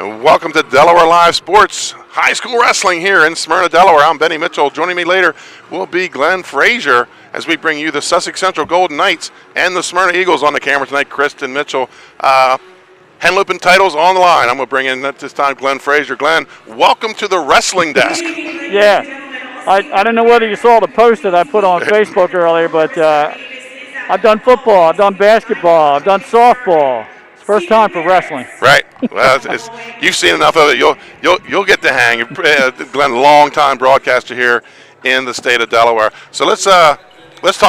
And welcome to Delaware Live Sports, high school wrestling here in Smyrna, Delaware. I'm Benny Mitchell. Joining me later will be Glenn Frazier as we bring you the Sussex Central Golden Knights and the Smyrna Eagles on the camera tonight. Kristen Mitchell, Henlopen titles on the line. I'm going to bring in at this time Glenn Frazier. Glenn, welcome to the wrestling desk. Yeah, I don't know whether you saw the post that I put on Facebook earlier, but I've done football, I've done basketball, I've done softball. It's first time for wrestling. Right. Well, you've seen enough of it. You'll get the hang. Glenn, long-time broadcaster here in the state of Delaware. So let's talk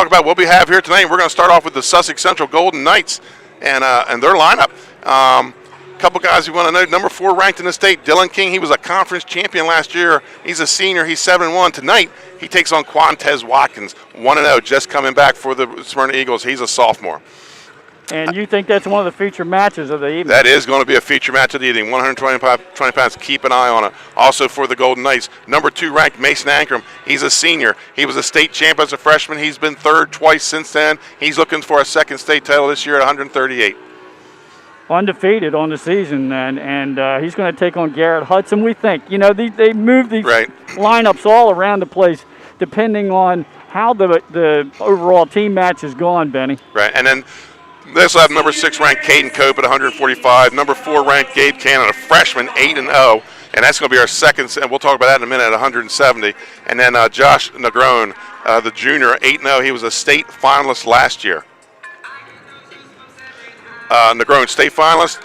about what we have here tonight. We're going to start off with the Sussex Central Golden Knights and their lineup. Couple guys you want to know. Number 4 ranked in the state, Dylan King. He was a conference champion last year. He's a senior. He's 7-1. Tonight, he takes on Quantez Watkins, 1-0, just coming back for the Smyrna Eagles. He's a sophomore. And you think that's one of the feature matches of the evening? That is going to be a feature match of the evening. 120 pounds. Keep an eye on it. Also for the Golden Knights, number 2 ranked Mason Ankrum. He's a senior. He was a state champ as a freshman. He's been third twice since then. He's looking for a second state title this year at 138. Undefeated on the season, and he's going to take on Garrett Hudson. We think, they move these lineups all around the place depending on how the overall team match is gone, Benny. Right, and then they also have number 6 ranked Caden Cope at 145. Number 4 ranked Gabe Cannon, a freshman, 8-0, and that's going to be our second. And we'll talk about that in a minute. At 170, and then Josh Negron, the junior, 8-0. He was a state finalist last year. Negron, state finalist,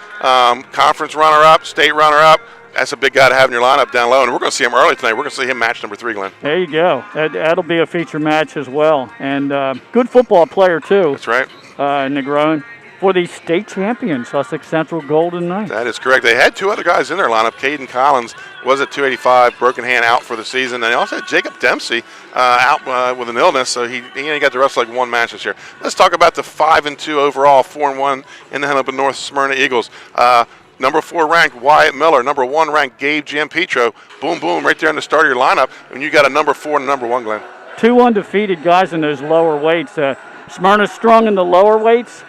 conference runner-up, state runner-up. That's a big guy to have in your lineup down low, and we're going to see him early tonight. We're going to see him match number 3, Glenn. There you go. That'll be a feature match as well, and good football player too. That's right. Negron for the state champion, Sussex Central Golden Knights. That is correct. They had 2 other guys in their lineup. Caden Collins was at 285, broken hand, out for the season. And they also had Jacob Dempsey out with an illness, so he only got to wrestle like 1 match this year. Let's talk about the 5-2 overall, 4-1 in the Henlopen North Smyrna Eagles. Number 4 ranked Wyatt Miller. Number 1 ranked Gabe Giampetro. Boom, boom, right there in the start of your lineup. And you got a number 4 and a number 1, Glenn. 2 undefeated guys in those lower weights. Smyrna's strong in the lower weights.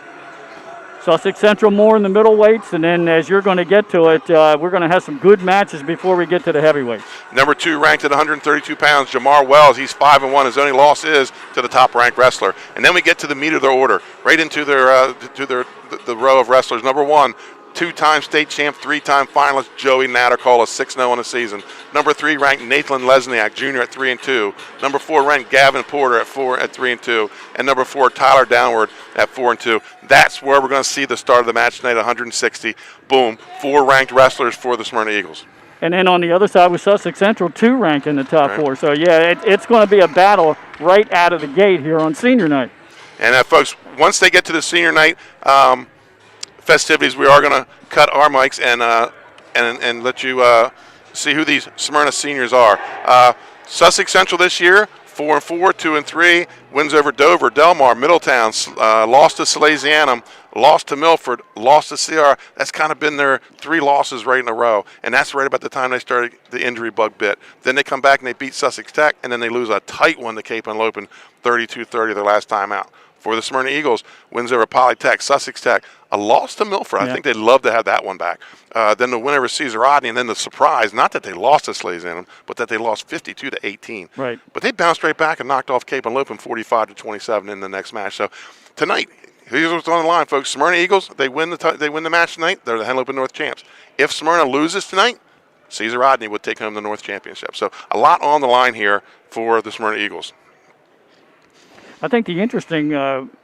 Sussex Central more in the middle weights, and then as you're going to get to it, we're going to have some good matches before we get to the heavyweights. Number 2 ranked at 132 pounds, Jamar Wells. He's 5-1. His only loss is to the top-ranked wrestler. And then we get to the meat of their order, right into the row of wrestlers. Number 1, 2-time state champ, 3-time finalist Joey Nattercall, a 6-0 on the season. Number 3 ranked Nathan Lesniak, junior at 3-2. Number 4 ranked Gavin Porter at 3-2, and number 4 Tyler Downward at 4-2. That's where we're going to see the start of the match tonight. 160. Boom, 4 ranked wrestlers for the Smyrna Eagles. And then on the other side with Sussex Central, 2 ranked in the top 4. So yeah, it's going to be a battle right out of the gate here on senior night. And folks, once they get to the senior night festivities, we are going to cut our mics and let you see who these Smyrna seniors are. Sussex Central this year, 4-4, 2-3, wins over Dover, Delmar, Middletown, lost to Salesianum, lost to Milford, lost to CR. That's kind of been their 3 losses right in a row, and that's right about the time they started the injury bug bit. Then they come back and they beat Sussex Tech, and then they lose a tight one to Cape Henlopen, 32-30 their last time out. For the Smyrna Eagles, wins over Polytech, Sussex Tech, a loss to Milford. I think they'd love to have that one back. Then the win over Cesar Rodney, and then the surprise, not that they lost to Salesianum, but that they lost 52-18. Right. But they bounced right back and knocked off Cape Henlopen 45-27 in the next match. So tonight, here's what's on the line, folks. Smyrna Eagles, they win the match tonight. They're the Henlopen North champs. If Smyrna loses tonight, Cesar Rodney would take home the North championship. So a lot on the line here for the Smyrna Eagles. I think the interesting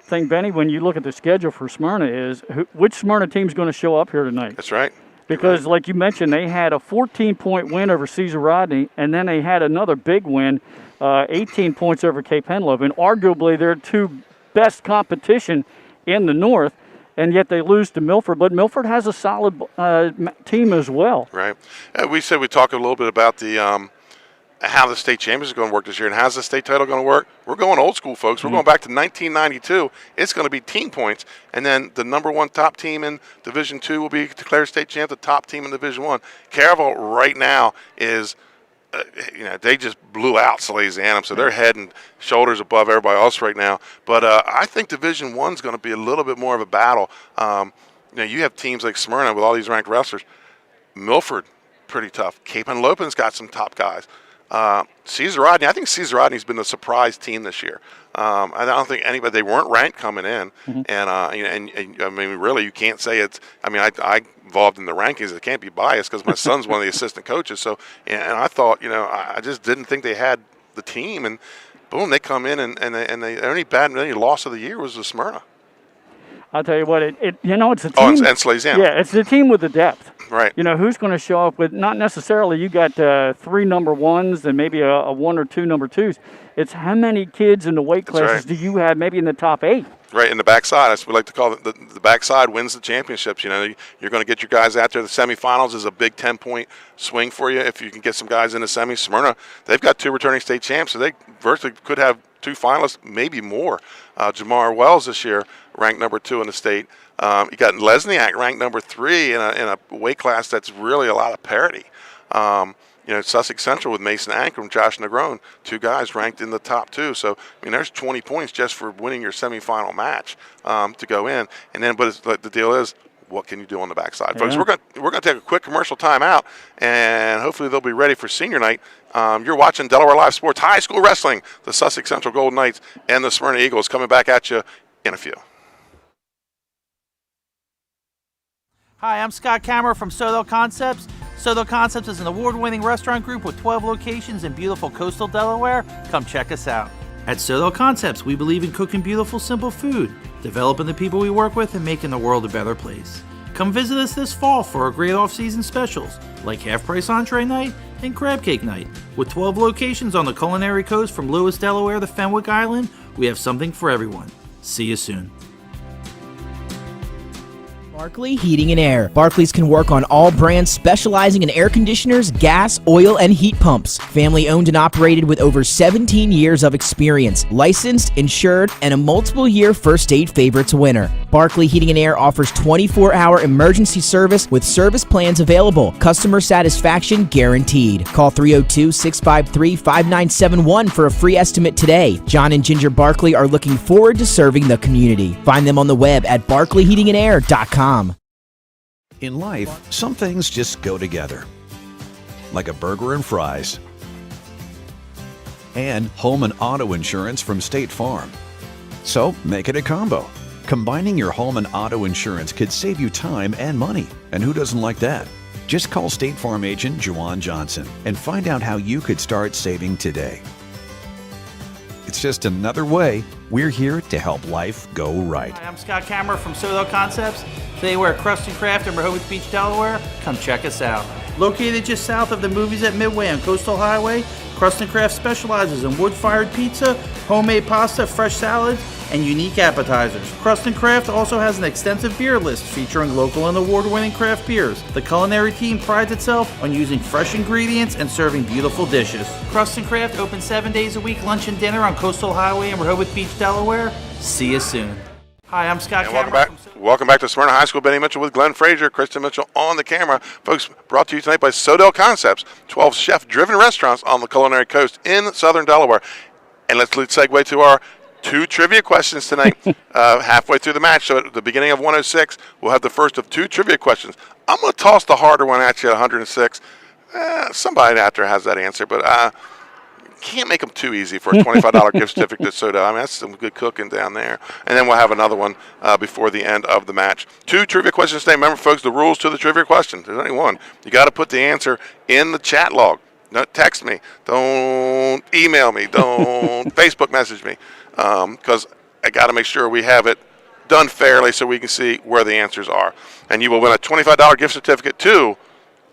thing, Benny, when you look at the schedule for Smyrna is which Smyrna team is going to show up here tonight. That's right. Because, like you mentioned, they had a 14-point win over Cesar Rodney, and then they had another big win, 18 points over Cape Henlopen. Arguably, their 2 best competition in the North, and yet they lose to Milford. But Milford has a solid team as well. Right. We said we'd talk a little bit about the how the state championship is going to work this year, and how's the state title going to work. We're going old school, folks. We're going back to 1992. It's going to be team points, and then the number 1 top team in Division II will be declared state champ. The top team in Division I. Caravel right now is, they just blew out Salesianum, so they're head and shoulders above everybody else right now. But I think Division I is going to be a little bit more of a battle. You have teams like Smyrna with all these ranked wrestlers. Milford, pretty tough. Cape Henlopen's got some top guys. Cesar Rodney, I think Cesar Rodney's been the surprise team this year. I don't think anybody, they weren't ranked coming in. And I mean, really, you can't say it's, I mean, I involved in the rankings. It can't be biased because my son's one of the assistant coaches. So, and I thought, I just didn't think they had the team. And boom, they come in and the only loss of the year was the Smyrna. I'll tell you what, it's a team. Oh, and Salesiano. Yeah, it's the team with the depth. Right. Who's going to show up with, not necessarily you got 3 number ones and maybe a 1 or 2 number twos. It's how many kids in the weight classes do you have maybe in the top 8? Right, in the backside. That's what we like to call it. The backside wins the championships. You're going to get your guys out there. The semifinals is a big 10-point swing for you if you can get some guys in the semis. Smyrna, they've got 2 returning state champs, so they virtually could have 2 finalists, maybe more. Jamar Wells this year ranked number 2 in the state. You got Lesniak ranked number 3 in a weight class that's really a lot of parity. Sussex Central with Mason Ankrum, Josh Negron, 2 guys ranked in the top 2. So, I mean, there's 20 points just for winning your semifinal match to go in. And then, but the deal is, what can you do on the backside, folks? We're gonna take a quick commercial time out, and hopefully they'll be ready for senior night. You're watching Delaware Live Sports High School Wrestling, the Sussex Central Golden Knights and the Smyrna Eagles coming back at you in a few. Hi, I'm Scott Kammerer from Sodell Concepts. Sodell Concepts is an award-winning restaurant group with 12 locations in beautiful coastal Delaware. Come check us out. At Sodell Concepts, we believe in cooking beautiful, simple food, developing the people we work with, and making the world a better place. Come visit us this fall for our great off-season specials, like half-price entree night and crab cake night. With 12 locations on the culinary coast from Lewis, Delaware to Fenwick Island, we have something for everyone. See you soon. Barkley Heating and Air. Barclays can work on all brands specializing in air conditioners, gas, oil, and heat pumps. Family owned and operated with over 17 years of experience. Licensed, insured, and a multiple-year First Aid Favorites winner. Barkley Heating and Air offers 24-hour emergency service with service plans available. Customer satisfaction guaranteed. Call 302-653-5971 for a free estimate today. John and Ginger Barkley are looking forward to serving the community. Find them on the web at barkleyheatingandair.com. In life, some things just go together, like a burger and fries, and home and auto insurance from State Farm. So make it a combo. Combining your home and auto insurance could save you time and money, and who doesn't like that? Just call State Farm agent Juwan Johnson and find out how you could start saving today. It's just another way we're here to help life go right. Hi, I'm Scott Kammerer from Sodell Concepts. Today we're at Crust and Craft in Rehoboth Beach, Delaware. Come check us out. Located just south of the movies at Midway on Coastal Highway, Crust and Craft specializes in wood-fired pizza, homemade pasta, fresh salads, and unique appetizers. Crust and Craft also has an extensive beer list featuring local and award-winning craft beers. The culinary team prides itself on using fresh ingredients and serving beautiful dishes. Crust and Craft open 7 days a week, lunch and dinner on Coastal Highway in Rehoboth Beach, Delaware. See you soon. Hi, I'm Scott Kammerer. Welcome back to Smyrna High School. Benny Mitchell with Glenn Frazier, Kristen Mitchell on the camera. Folks, brought to you tonight by Sodell Concepts, 12 chef-driven restaurants on the culinary coast in southern Delaware. And let's segue to our 2 trivia questions tonight, halfway through the match. So at the beginning of 106, we'll have the first of 2 trivia questions. I'm going to toss the harder one at you at 106. Somebody out there has that answer, but can't make them too easy for a $25 gift certificate to Soda. I mean, that's some good cooking down there. And then we'll have another one before the end of the match. 2 trivia questions today. Remember, folks, the rules to the trivia question. There's only one. You got to put the answer in the chat log. Don't text me. Don't email me. Don't Facebook message me. Because I got to make sure we have it done fairly so we can see where the answers are. And you will win a $25 gift certificate to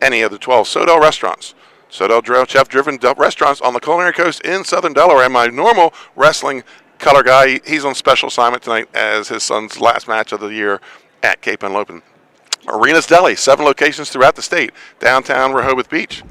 any of the 12 Sodell restaurants. Sodell chef-driven restaurants on the culinary coast in southern Delaware. And my normal wrestling color guy, he's on special assignment tonight as his son's last match of the year at Cape Henlopen. Arena's Deli, 7 locations throughout the state. Downtown Rehoboth Beach.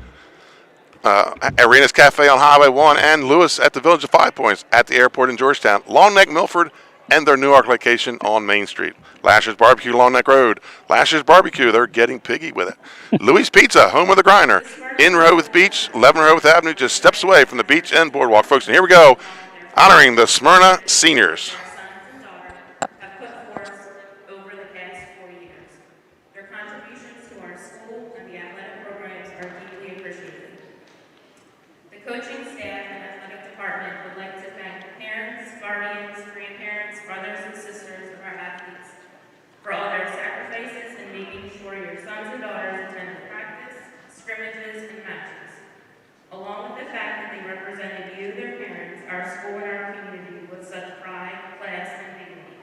Arena's Cafe on Highway 1 and Lewis at the Village of 5 Points at the airport in Georgetown. Long Neck, Milford, and their Newark location on Main Street. Lasher's Barbecue, Long Neck Road. Lasher's Barbecue, they're getting piggy with it. Louis Pizza, home of the grinder, in Rehoboth Beach, 11 Rehoboth Avenue, just steps away from the beach and boardwalk. Folks, and here we go, honoring the Smyrna seniors. Over the past 4 years. Their contributions to our school and the athletic guardians, grandparents, brothers and sisters of our athletes, for all their sacrifices in making sure your sons and daughters attend practice, scrimmages, and matches, along with the fact that they represented you, their parents, our school, and our community with such pride, class, and dignity.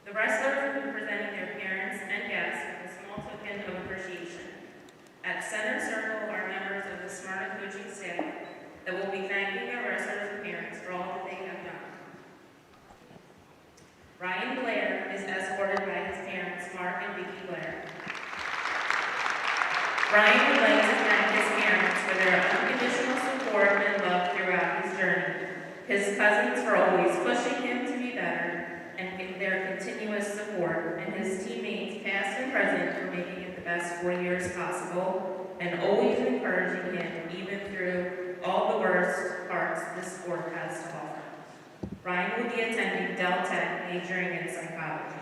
The wrestlers will be presenting their parents and guests with a small token of appreciation. At center circle are members of the Smyrna coaching staff that will be thanking their wrestlers and parents for all that they have done. Ryan Blair is escorted by his parents, Mark and Vicki Blair. Ryan would like to thank his parents for their unconditional support and love throughout his journey, his cousins for always pushing him to be better, and their continuous support, and his teammates, past and present, for making it the best 4 years possible, and always encouraging him even through all the worst parts this sport has to offer. Ryan will be attending Del Tech, majoring in psychology.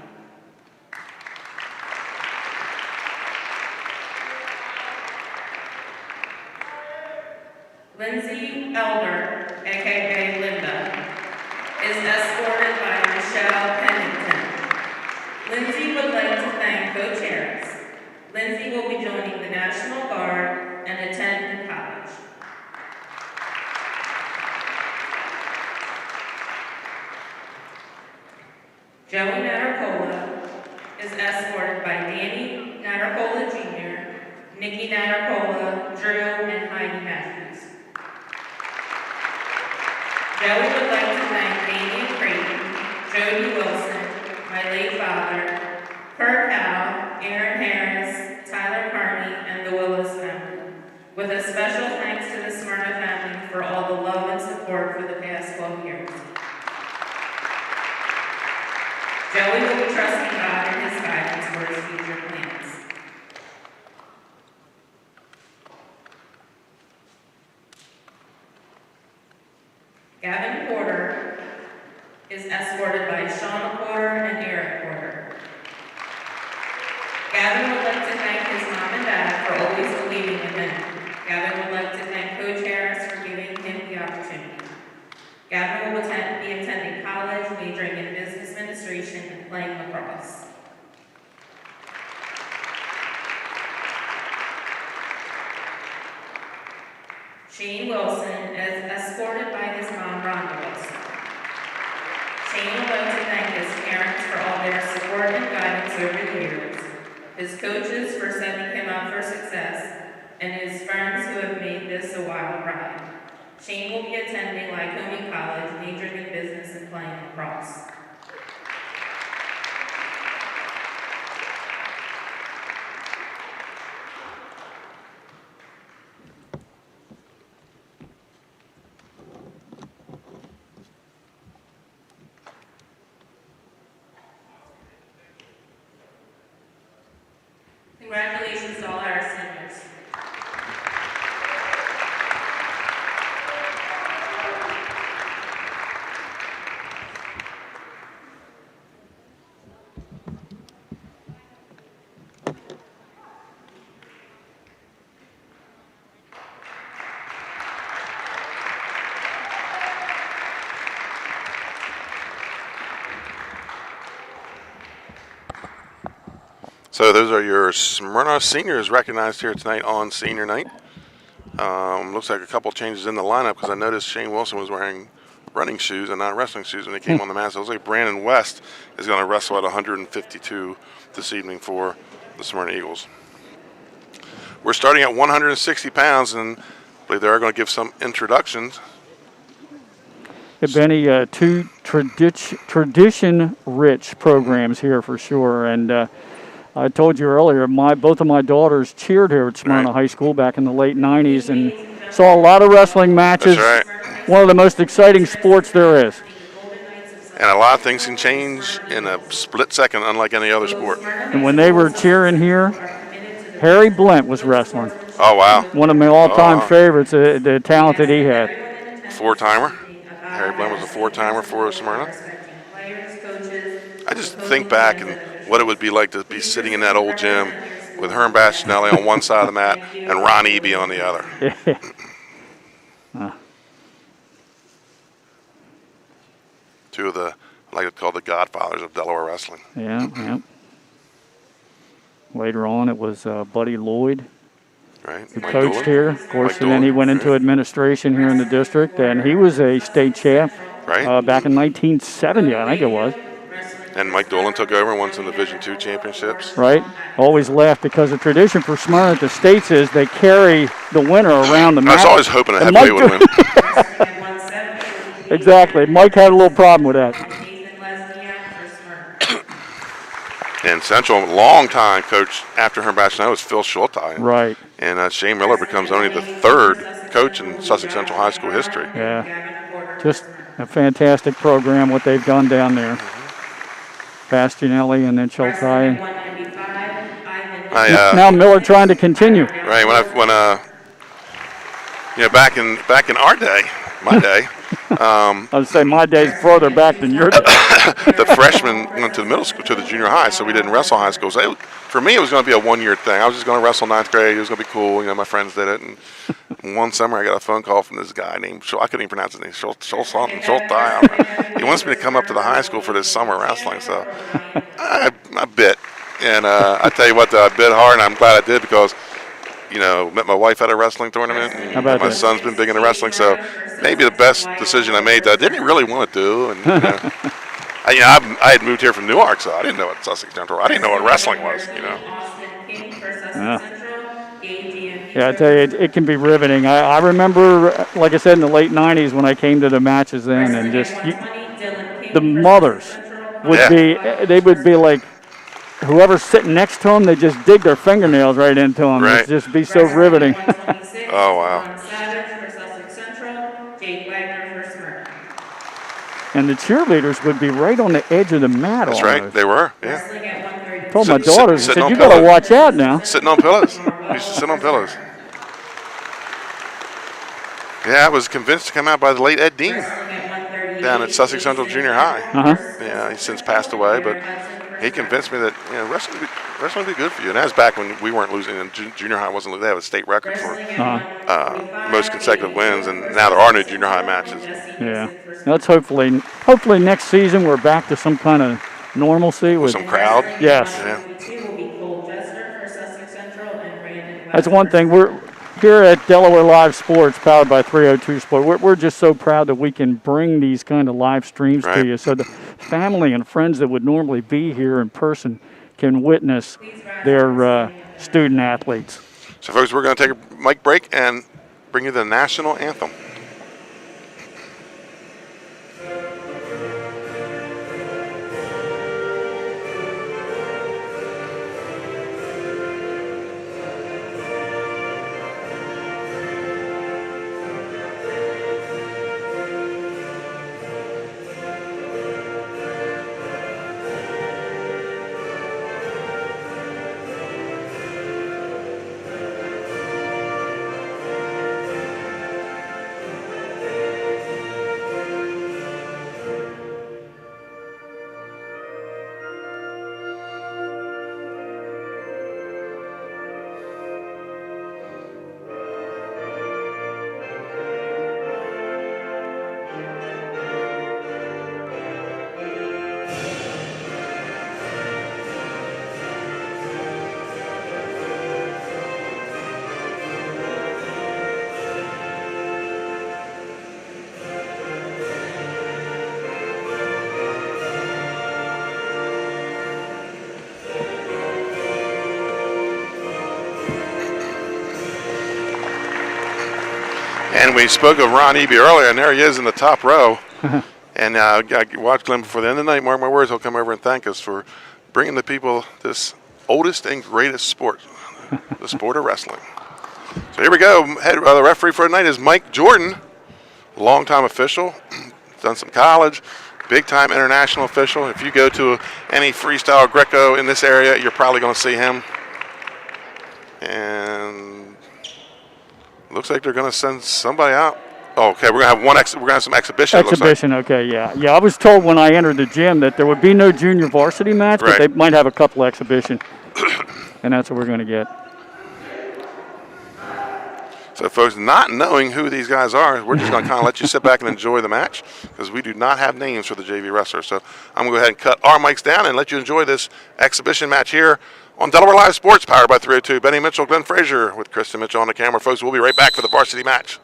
Lindsay Elder, aka Linda, is escorted by Michelle Pennington. Lindsay would like to thank Coach Harris. Lindsay will be joining the National Guard and attend college. Joey Nattercola is escorted by Danny Nattercola Jr., Nikki Nattercola, Drew, and Heidi Matthews. Joey would like to thank Damian Creighton, Jody Wilson, my late father, Kurt Howe, Aaron Harris, Tyler Carney, and the Willis family, with a special thanks to the Smyrna family for all the love and support for the past 12 years. Joey will be trusting God in his guidance for his future plans. Gavin Porter is escorted by Shauna Porter and Eric Porter. Gavin would like to thank his mom and dad for always believing in him. Gavin would like to thank Coach Harris for giving him the opportunity. Gavin will be attending college, majoring in business administration, and playing lacrosse. Shane Wilson is escorted by his mom, Rhonda Wilson. Shane would like to thank his parents for all their support and guidance over the years, his coaches for setting him up for success, and his friends who have made this a wild ride. Shane will be attending Lycoming College, majoring in business and playing lacrosse. Congratulations to all our seniors. So those are your Smyrna seniors recognized here tonight on senior night. Looks like a couple changes in the lineup because I noticed Shane Wilson was wearing running shoes and not wrestling shoes when he came on the mat. So it looks like Brandon West is going to wrestle at 152 this evening for the Smyrna Eagles. We're starting at 160 pounds, and I believe they are going to give some introductions. Yeah, Benny, two tradition-rich programs here for sure, and I told you earlier, both of my daughters cheered here at Smyrna High School back in the late 90s and saw a lot of wrestling matches. That's right. One of the most exciting sports there is. And a lot of things can change in a split second, unlike any other sport. And when they were cheering here, Harry Blent was wrestling. Oh, wow. One of my all-time favorites, the talent that he had. Four-timer. Harry Blent was a four-timer for Smyrna. I just think back and what it would be like to be sitting in that old gym with Herm Bastianelli on one side of the mat and Ron Eby on the other. two of the, I like to call the godfathers of Delaware wrestling. Yeah, yeah. Later on, it was Buddy Lloyd, Right. who Mike coached Doolin. here. Of course, Mike and then he Doolin, went into right. administration here in the district, and he was a state champ Right. back in 1970, I think it was. And Mike Doolin took over and won some Division II championships. Right? Always laughed because the tradition for Smyrna at the States is they carry the winner around the I mat. was always hoping a And heavyweight Mike would win. Exactly. Mike had a little problem with that. And Central, long time coach after Herb Bachelor was Phil Schulte. Right. And Shane Miller becomes only the third coach in Sussex Central High School history. Yeah. Just a fantastic program, what they've done down there. Bastianelli and then Schulte. Now Miller trying to continue. Right, back in our day, my day, I would say my day's further back than your day. the freshmen went to the middle school, to the junior high, so we didn't wrestle high school. So for me, it was going to be a one-year thing. I was just going to wrestle ninth grade. It was going to be cool. My friends did it. And one summer, I got a phone call from this guy named, I couldn't even pronounce his name, Schulte. He wants me to come up to the high school for this summer wrestling. So I bit. And I tell you what, I bit hard, and I'm glad I did because, met my wife at a wrestling tournament. And my son's been big into wrestling, so maybe the best decision I made that I didn't really want to do. And I had moved here from Newark, so I didn't know what Sussex Central. I didn't know what wrestling was. Yeah, I tell you, it can be riveting. I remember, like I said, in the late '90s when I came to the matches then, and just the mothers would be like. Whoever's sitting next to them, they just dig their fingernails right into them. Right. It'd just be so riveting. Oh, wow. And the cheerleaders would be right on the edge of the mat. That's almost. right, they were, yeah. I told my daughters, I said, you got to pillows. watch out now. Sitting on pillows. We used to sit on pillows. Yeah, I was convinced to come out by the late Ed Dean down at Sussex Central Junior High. Yeah, he's since passed away, but he convinced me that wrestling would be good for you. And that was back when we weren't losing, and junior high wasn't. They have a state record for most consecutive wins, and now there are no junior high matches. Yeah, let's hopefully next season we're back to some kind of normalcy With some crowd. Yes. Yeah. That's one thing. We're here at Delaware Live Sports, powered by 302 Sport. We're just so proud that we can bring these kind of live streams to you, so the family and friends that would normally be here in person can witness their student athletes. So, folks, we're going to take a mic break and bring you the national anthem. And we spoke of Ron Eby earlier, and there he is in the top row. And I watched Glenn before the end of the night. Mark my words, he'll come over and thank us for bringing the people this oldest and greatest sport, the sport of wrestling. So here we go. The referee for tonight is Mike Jordan, longtime official, done some college, big-time international official. If you go to any freestyle Greco in this area, you're probably going to see him. And looks like they're going to send somebody out. Oh, okay, we're going to have some exhibition. Exhibition, okay, yeah. Yeah, I was told when I entered the gym that there would be no junior varsity match, but they might have a couple exhibition. And that's what we're going to get. So, folks, not knowing who these guys are, we're just going to kind of let you sit back and enjoy the match because we do not have names for the JV wrestlers. So I'm going to go ahead and cut our mics down and let you enjoy this exhibition match here on Delaware Live Sports, powered by 302. Benny Mitchell, Glenn Frazier with Kristen Mitchell on the camera. Folks, we'll be right back for the varsity match.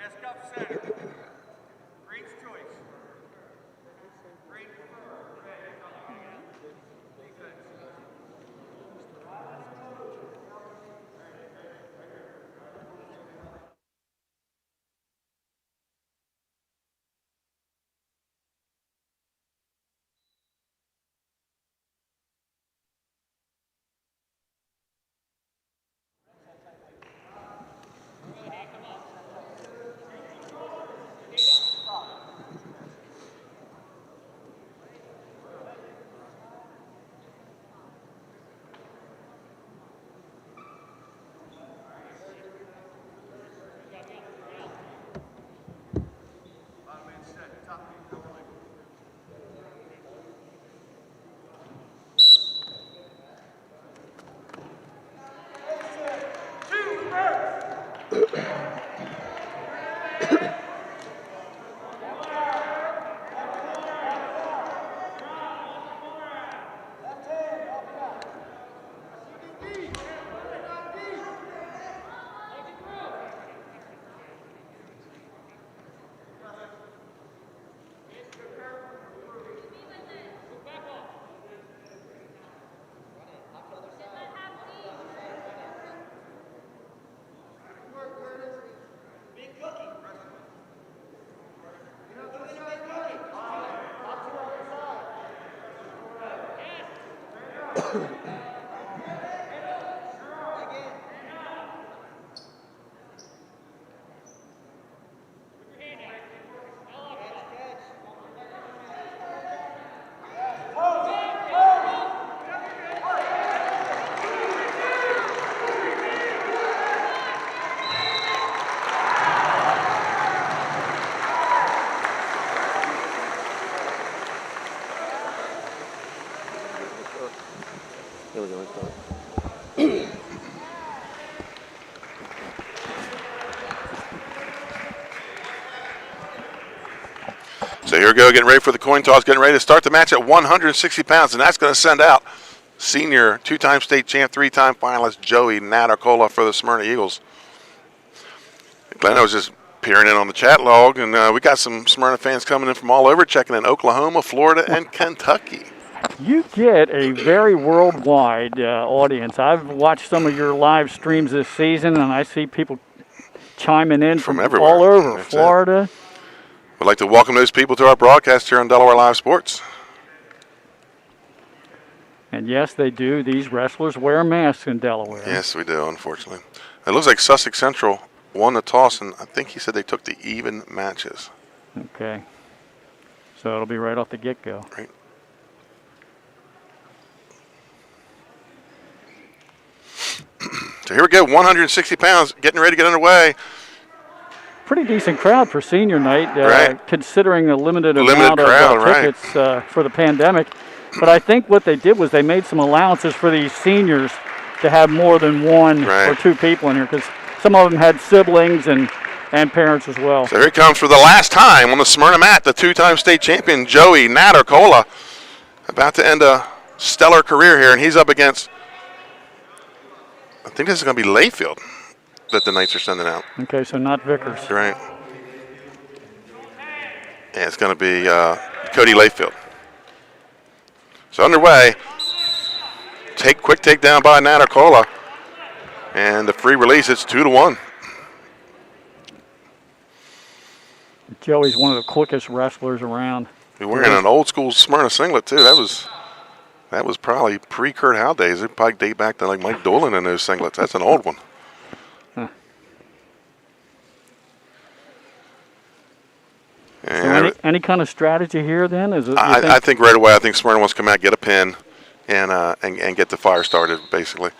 Mask up center. Green's choice. Green So here we go, getting ready for the coin toss, getting ready to start the match at 160 pounds, and that's going to send out senior two-time state champ, three-time finalist Joey Natacola for the Smyrna Eagles. Glenn, I was just peering in on the chat log, and we got some Smyrna fans coming in from all over, checking in Oklahoma, Florida, and Kentucky. You get a very worldwide audience. I've watched some of your live streams this season, and I see people chiming in from everywhere. all over. That's Florida. We'd like to welcome those people to our broadcast here on Delaware Live Sports. And yes, they do. These wrestlers wear masks in Delaware. Yes, we do, unfortunately. It looks like Sussex Central won the toss, and I think he said they took the even matches. Okay. So it'll be right off the get-go. Right. So here we go, 160 pounds, getting ready to get underway. Pretty decent crowd for senior night, Right. considering a limited amount crowd, of right. tickets for the pandemic. But I think what they did was they made some allowances for these seniors to have more than one Right. or two people in here, because some of them had siblings and parents as well. So here he comes for the last time on the Smyrna mat, the two-time state champion Joey Natacola, about to end a stellar career here, and he's up against, I think this is going to be Layfield that the Knights are sending out. Okay, so not Vickers. Right. Yeah, it's going to be Cody Layfield. So underway, quick takedown by Natacola, and the free release, it's 2-1. Joey's one of the quickest wrestlers around. He's wearing an old school Smyrna singlet too. That was probably pre-Kurt Howe days. It probably date back to like Mike Dolan in those singlets. That's an old one. Huh. And So any kind of strategy here then? Is it, I think right away, I think Smyrna wants to come out, get a pin, and get the fire started, basically.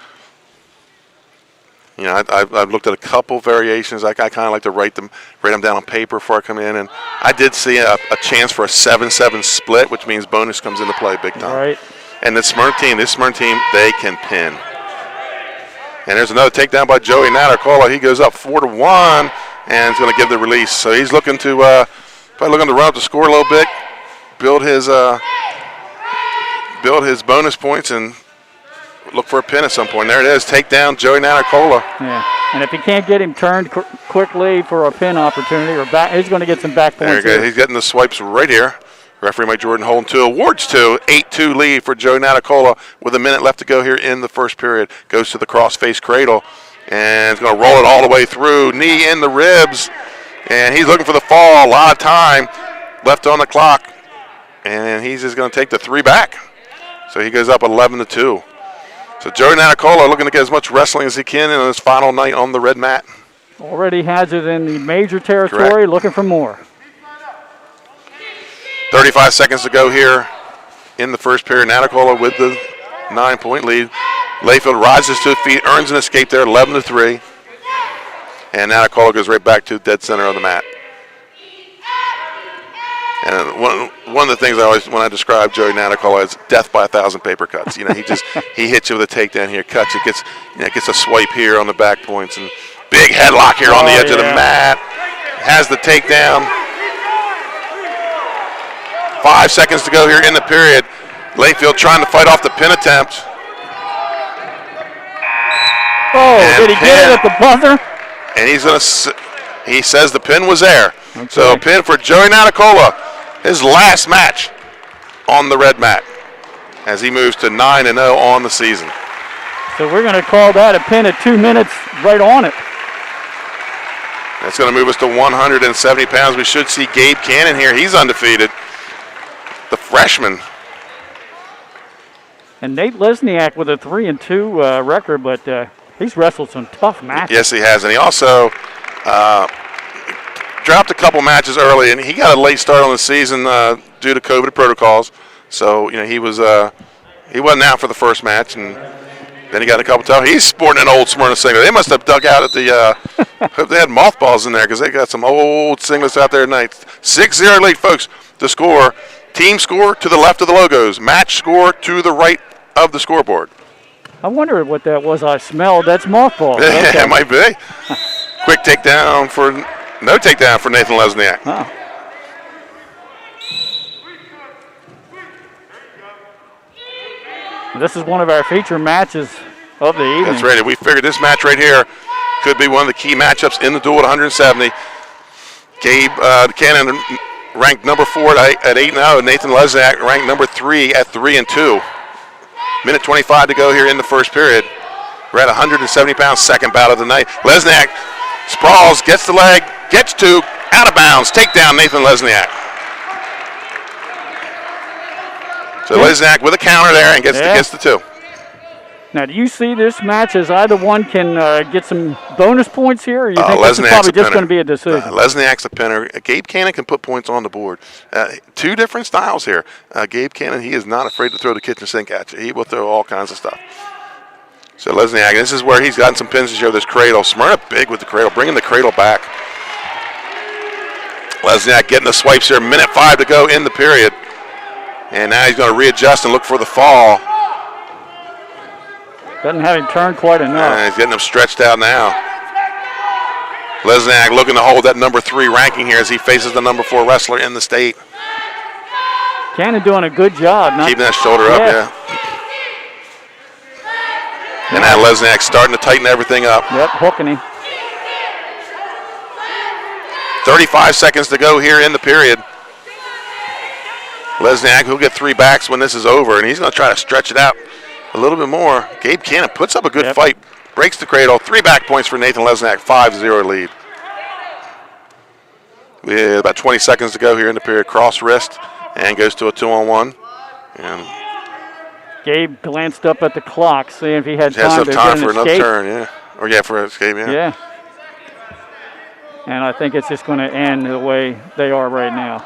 You know, I've looked at a couple variations. I kind of like to write them down on paper before I come in, and I did see a chance for a 7-7 split, which means bonus comes into play big time. Right. And this Smyrna team, they can pin. And there's another takedown by Joey Natacola. He goes up 4-1, and is going to give the release. So he's looking to probably looking to run up the score a little bit, build his bonus points, and look for a pin at some point. There it is, takedown Joey Natacola. Yeah, and if he can't get him turned quickly for a pin opportunity or back, he's going to get some back There you points. go. Here. He's getting the swipes right here. Referee Mike Jordan holding 2 awards 2, 8-2 lead for Joey Natacola with a minute left to go here in the first period. Goes to the cross-face cradle and is going to roll it all the way through. Knee in the ribs, and he's looking for the fall. A lot of time left on the clock, and he's just going to take the 3 back. So he goes up 11-2. So Joey Natacola looking to get as much wrestling as he can in his final night on the red mat. Already has it in the major territory, Correct. looking for more. 35 seconds to go here in the first period. Natacola with the 9-point lead. Layfield rises to his feet, earns an escape there, 11-3. And Natacola goes right back to dead center of the mat. And one of the things I always, when I describe Joey Natacola, is death by 1,000 paper cuts. You know, he hits you with a takedown here, cuts, it gets a swipe here on the back points, and big headlock here on the edge of the mat. Has the takedown. 5 seconds to go here in the period. Layfield trying to fight off the pin attempt. Oh, And did he get it at the buzzer? And he says the pin was there. Okay. So a pin for Joey Natacola, his last match on the red mat, as he moves to 9-0 on the season. So we're going to call that a pin at 2 minutes right on it. That's going to move us to 170 pounds. We should see Gabe Cannon here. He's undefeated. The freshman. And Nate Lesniak with a 3-2 record, but he's wrestled some tough matches. Yes, he has. And he also dropped a couple matches early, and he got a late start on the season due to COVID protocols. So, you know, he wasn't out for the first match, and then he got a couple times. He's sporting an old Smyrna singlet. They must have dug out at the hope they had mothballs in there, because they got some old singlets out there tonight. 6-0 lead, folks. The score, team score to the left of the logos. Match score to the right of the scoreboard. I wonder what that was I smelled. That's mothballs. Yeah, Okay. it might be. Quick takedown for no takedown for Nathan Lesniak. Oh. This is one of our feature matches of the evening. That's right. We figured this match right here could be one of the key matchups in the duel at 170. Gabe Cannon ranked number 4 at 8-0. Nathan Lesniak ranked number 3 at 3-2. Minute 25 to go here in the first period. We're at 170 pounds, second bout of the night. Lesniak sprawls, gets the leg, gets 2, out of bounds, takedown Nathan Lesniak. So Lesniak with a counter there and gets the 2. Now, do you see this match as either one can get some bonus points here, or you think this is Lesniak's probably a just pinner. going to be a decision? Lesniak's a pinner. Gabe Cannon can put points on the board. 2 different styles here. Gabe Cannon, he is not afraid to throw the kitchen sink at you. He will throw all kinds of stuff. So Lesniak, this is where he's gotten some pins to show this cradle. Smyrna big with the cradle, bringing the cradle back. Lesniak getting the swipes here. Minute 5 to go in the period. And now he's going to readjust and look for the fall. Doesn't have him turn quite enough. He's getting him stretched out now. Lesniak looking to hold that number 3 ranking here as he faces the number 4 wrestler in the state. Cannon doing a good job. Keeping that shoulder up, yeah. And now Lesniak starting to tighten everything up. Yep, hooking him. 35 seconds to go here in the period. Lesniak, who'll get 3 backs when this is over, and he's going to try to stretch it out a little bit more. Gabe Cannon puts up a good fight, breaks the cradle. 3 back points for Nathan Lesniak, 5-0 lead. We have about 20 seconds to go here in the period. Cross wrist and goes to a 2-on-1. And Gabe glanced up at the clock, seeing if he had has time enough to time get for an another escape. turn, yeah. Or for an escape, yeah. Yeah. And I think it's just going to end the way they are right now.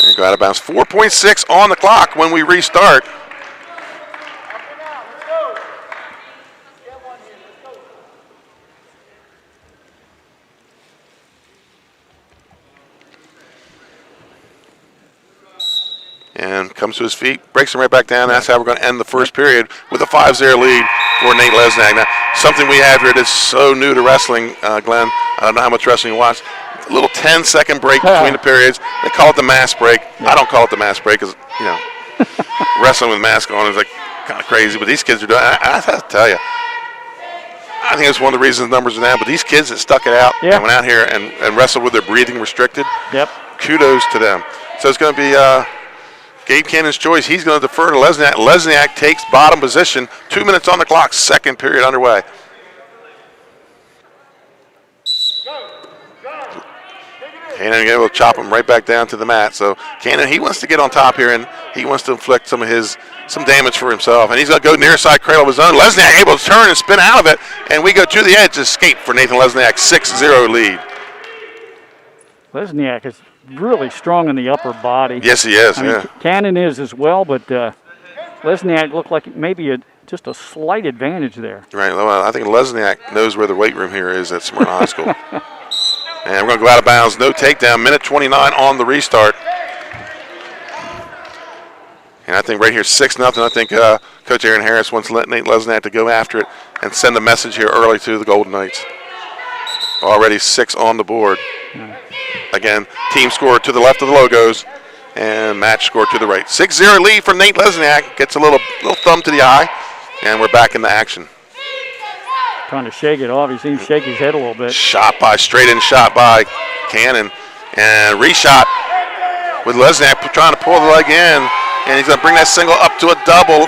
And go out of bounds. 4.6 on the clock when we restart. And comes to his feet, breaks him right back down. That's how we're going to end the first period with a 5-0 lead for Nate Lesniak. Now, something we have here that's so new to wrestling, Glenn. I don't know how much wrestling you watch. A little 10-second break between the periods. They call it the mask break. I don't call it the mask break because, wrestling with mask on is like kind of crazy. But these kids are doing it. I have to tell you, I think it's one of the reasons the numbers are down. But these kids that stuck it out and went out here and wrestled with their breathing restricted, kudos to them. So it's going to be Gabe Cannon's choice. He's going to defer to Lesniak. Lesniak takes bottom position. 2 minutes on the clock. Second period underway. Cannon able to chop him right back down to the mat. So Cannon, he wants to get on top here, and he wants to inflict some damage for himself. And he's going to go near side cradle of his own. Lesniak able to turn and spin out of it, and we go to the edge. Escape for Nathan Lesniak. 6-0 lead. Lesniak is really strong in the upper body. Yes, he is. I mean, Cannon is as well, but Lesniak looked like maybe just a slight advantage there. Right. Well, I think Lesniak knows where the weight room here is at Smyrna High School. And we're going to go out of bounds. No takedown. Minute 29 on the restart. And I think right here, 6-0. I think Coach Aaron Harris wants Nate Lesniak to go after it and send a message here early to the Golden Knights. Already 6 on the board. Again, team score to the left of the logos and match score to the right. 6-0 lead for Nate Lesniak. Gets a little thumb to the eye, and we're back in the action. Trying to shake it off. He seems to shake his head a little bit. Straight in shot by Cannon. And reshot with Lesniak trying to pull the leg in. And he's going to bring that single up to a double.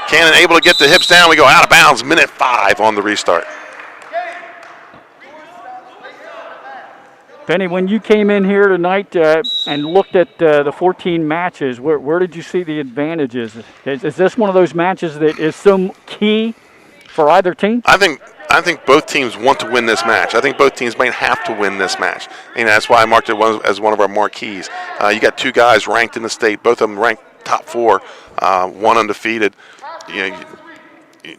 Cannon able to get the hips down. We go out of bounds. Minute 5 on the restart. Benny, when you came in here tonight and looked at the 14 matches, where did you see the advantages? Is this one of those matches that is so key for either team? I think both teams want to win this match. I think both teams might have to win this match. And that's why I marked it as one of our marquees. You got 2 guys ranked in the state, both of them ranked top 4, one undefeated.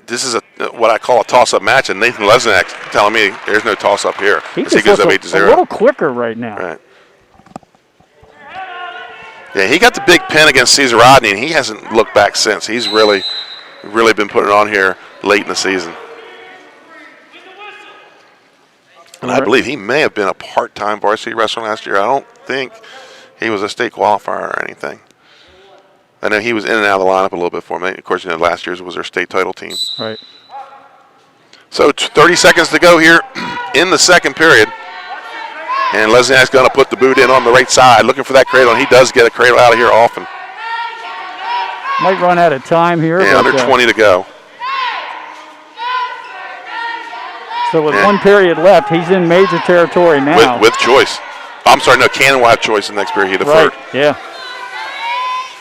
This is what I call a toss-up match, and Nathan Lesniak telling me there's no toss-up here. He goes up 8-0. A little quicker right now. Right. Yeah, he got the big pin against Caesar Rodney, and he hasn't looked back since. He's really really been putting it on here late in the season. And I believe he may have been a part-time varsity wrestler last year. I don't think he was a state qualifier or anything. I know he was in and out of the lineup a little bit for me. Of course, last year's was their state title team. Right. So 30 seconds to go here in the second period. And Lesniak's going to put the boot in on the right side, looking for that cradle, and he does get a cradle out of here often. Might run out of time here. Yeah, under 20 to go. So with one period left, he's in major territory now. With choice. I'm sorry, no, Cannon will have choice in the next period. He deferred. Right, yeah.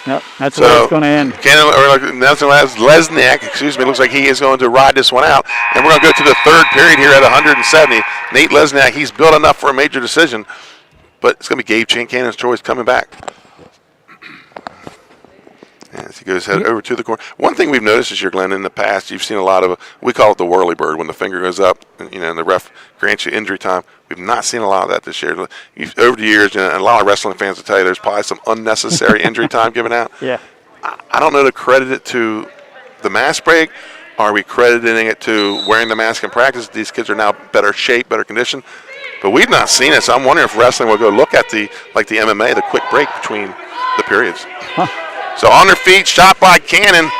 Yep, that's where it's going to end. Cannon, or Nelson Lesniak, excuse me, looks like he is going to ride this one out. And we're going to go to the third period here at 170. Nate Lesniak, he's built enough for a major decision, but it's going to be Gabe Cannon's choice coming back. As he goes head over to the corner. One thing we've noticed this year, Glenn, in the past, you've seen a lot of, we call it the whirly bird, when the finger goes up, and the ref grants you injury time. We've not seen a lot of that this year. Over the years, and a lot of wrestling fans will tell you there's probably some unnecessary injury time given out. Yeah. I don't know to credit it to the mask break. Are we crediting it to wearing the mask in practice? These kids are now better shape, better condition. But we've not seen it, so I'm wondering if wrestling will go look at the MMA, the quick break between the periods. Huh. So on their feet, shot by Cannon.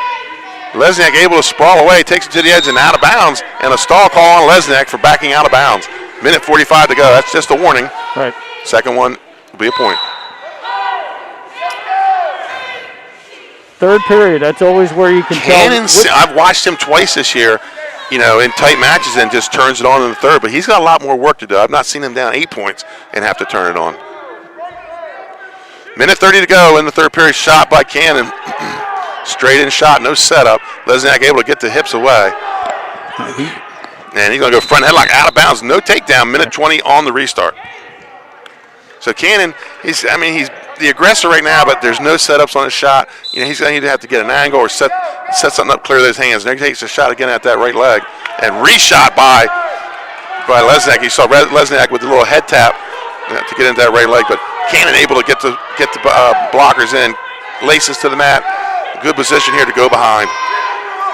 Lesniak able to sprawl away, takes it to the edge and out of bounds, and a stall call on Lesniak for backing out of bounds. Minute 45 to go. That's just a warning. Right. Second one will be a point. Third period, that's always where you can Cannon, tell. I've watched him twice this year, in tight matches and just turns it on in the third, but he's got a lot more work to do. I've not seen him down 8 points and have to turn it on. Minute 30 to go in the third period. Shot by Cannon. Straight in shot, no setup. Lesniak able to get the hips away. And he's going to go front headlock out of bounds. No takedown. Minute 20 on the restart. So Cannon, he's the aggressor right now, but there's no setups on his shot. He's going to need to have to get an angle or set something up clear of those hands. And he takes a shot again at that right leg. And reshot by Lesniak. You saw Lesniak with a little head tap to get into that right leg, but Cannon able to get the blockers in, laces to the mat. Good position here to go behind.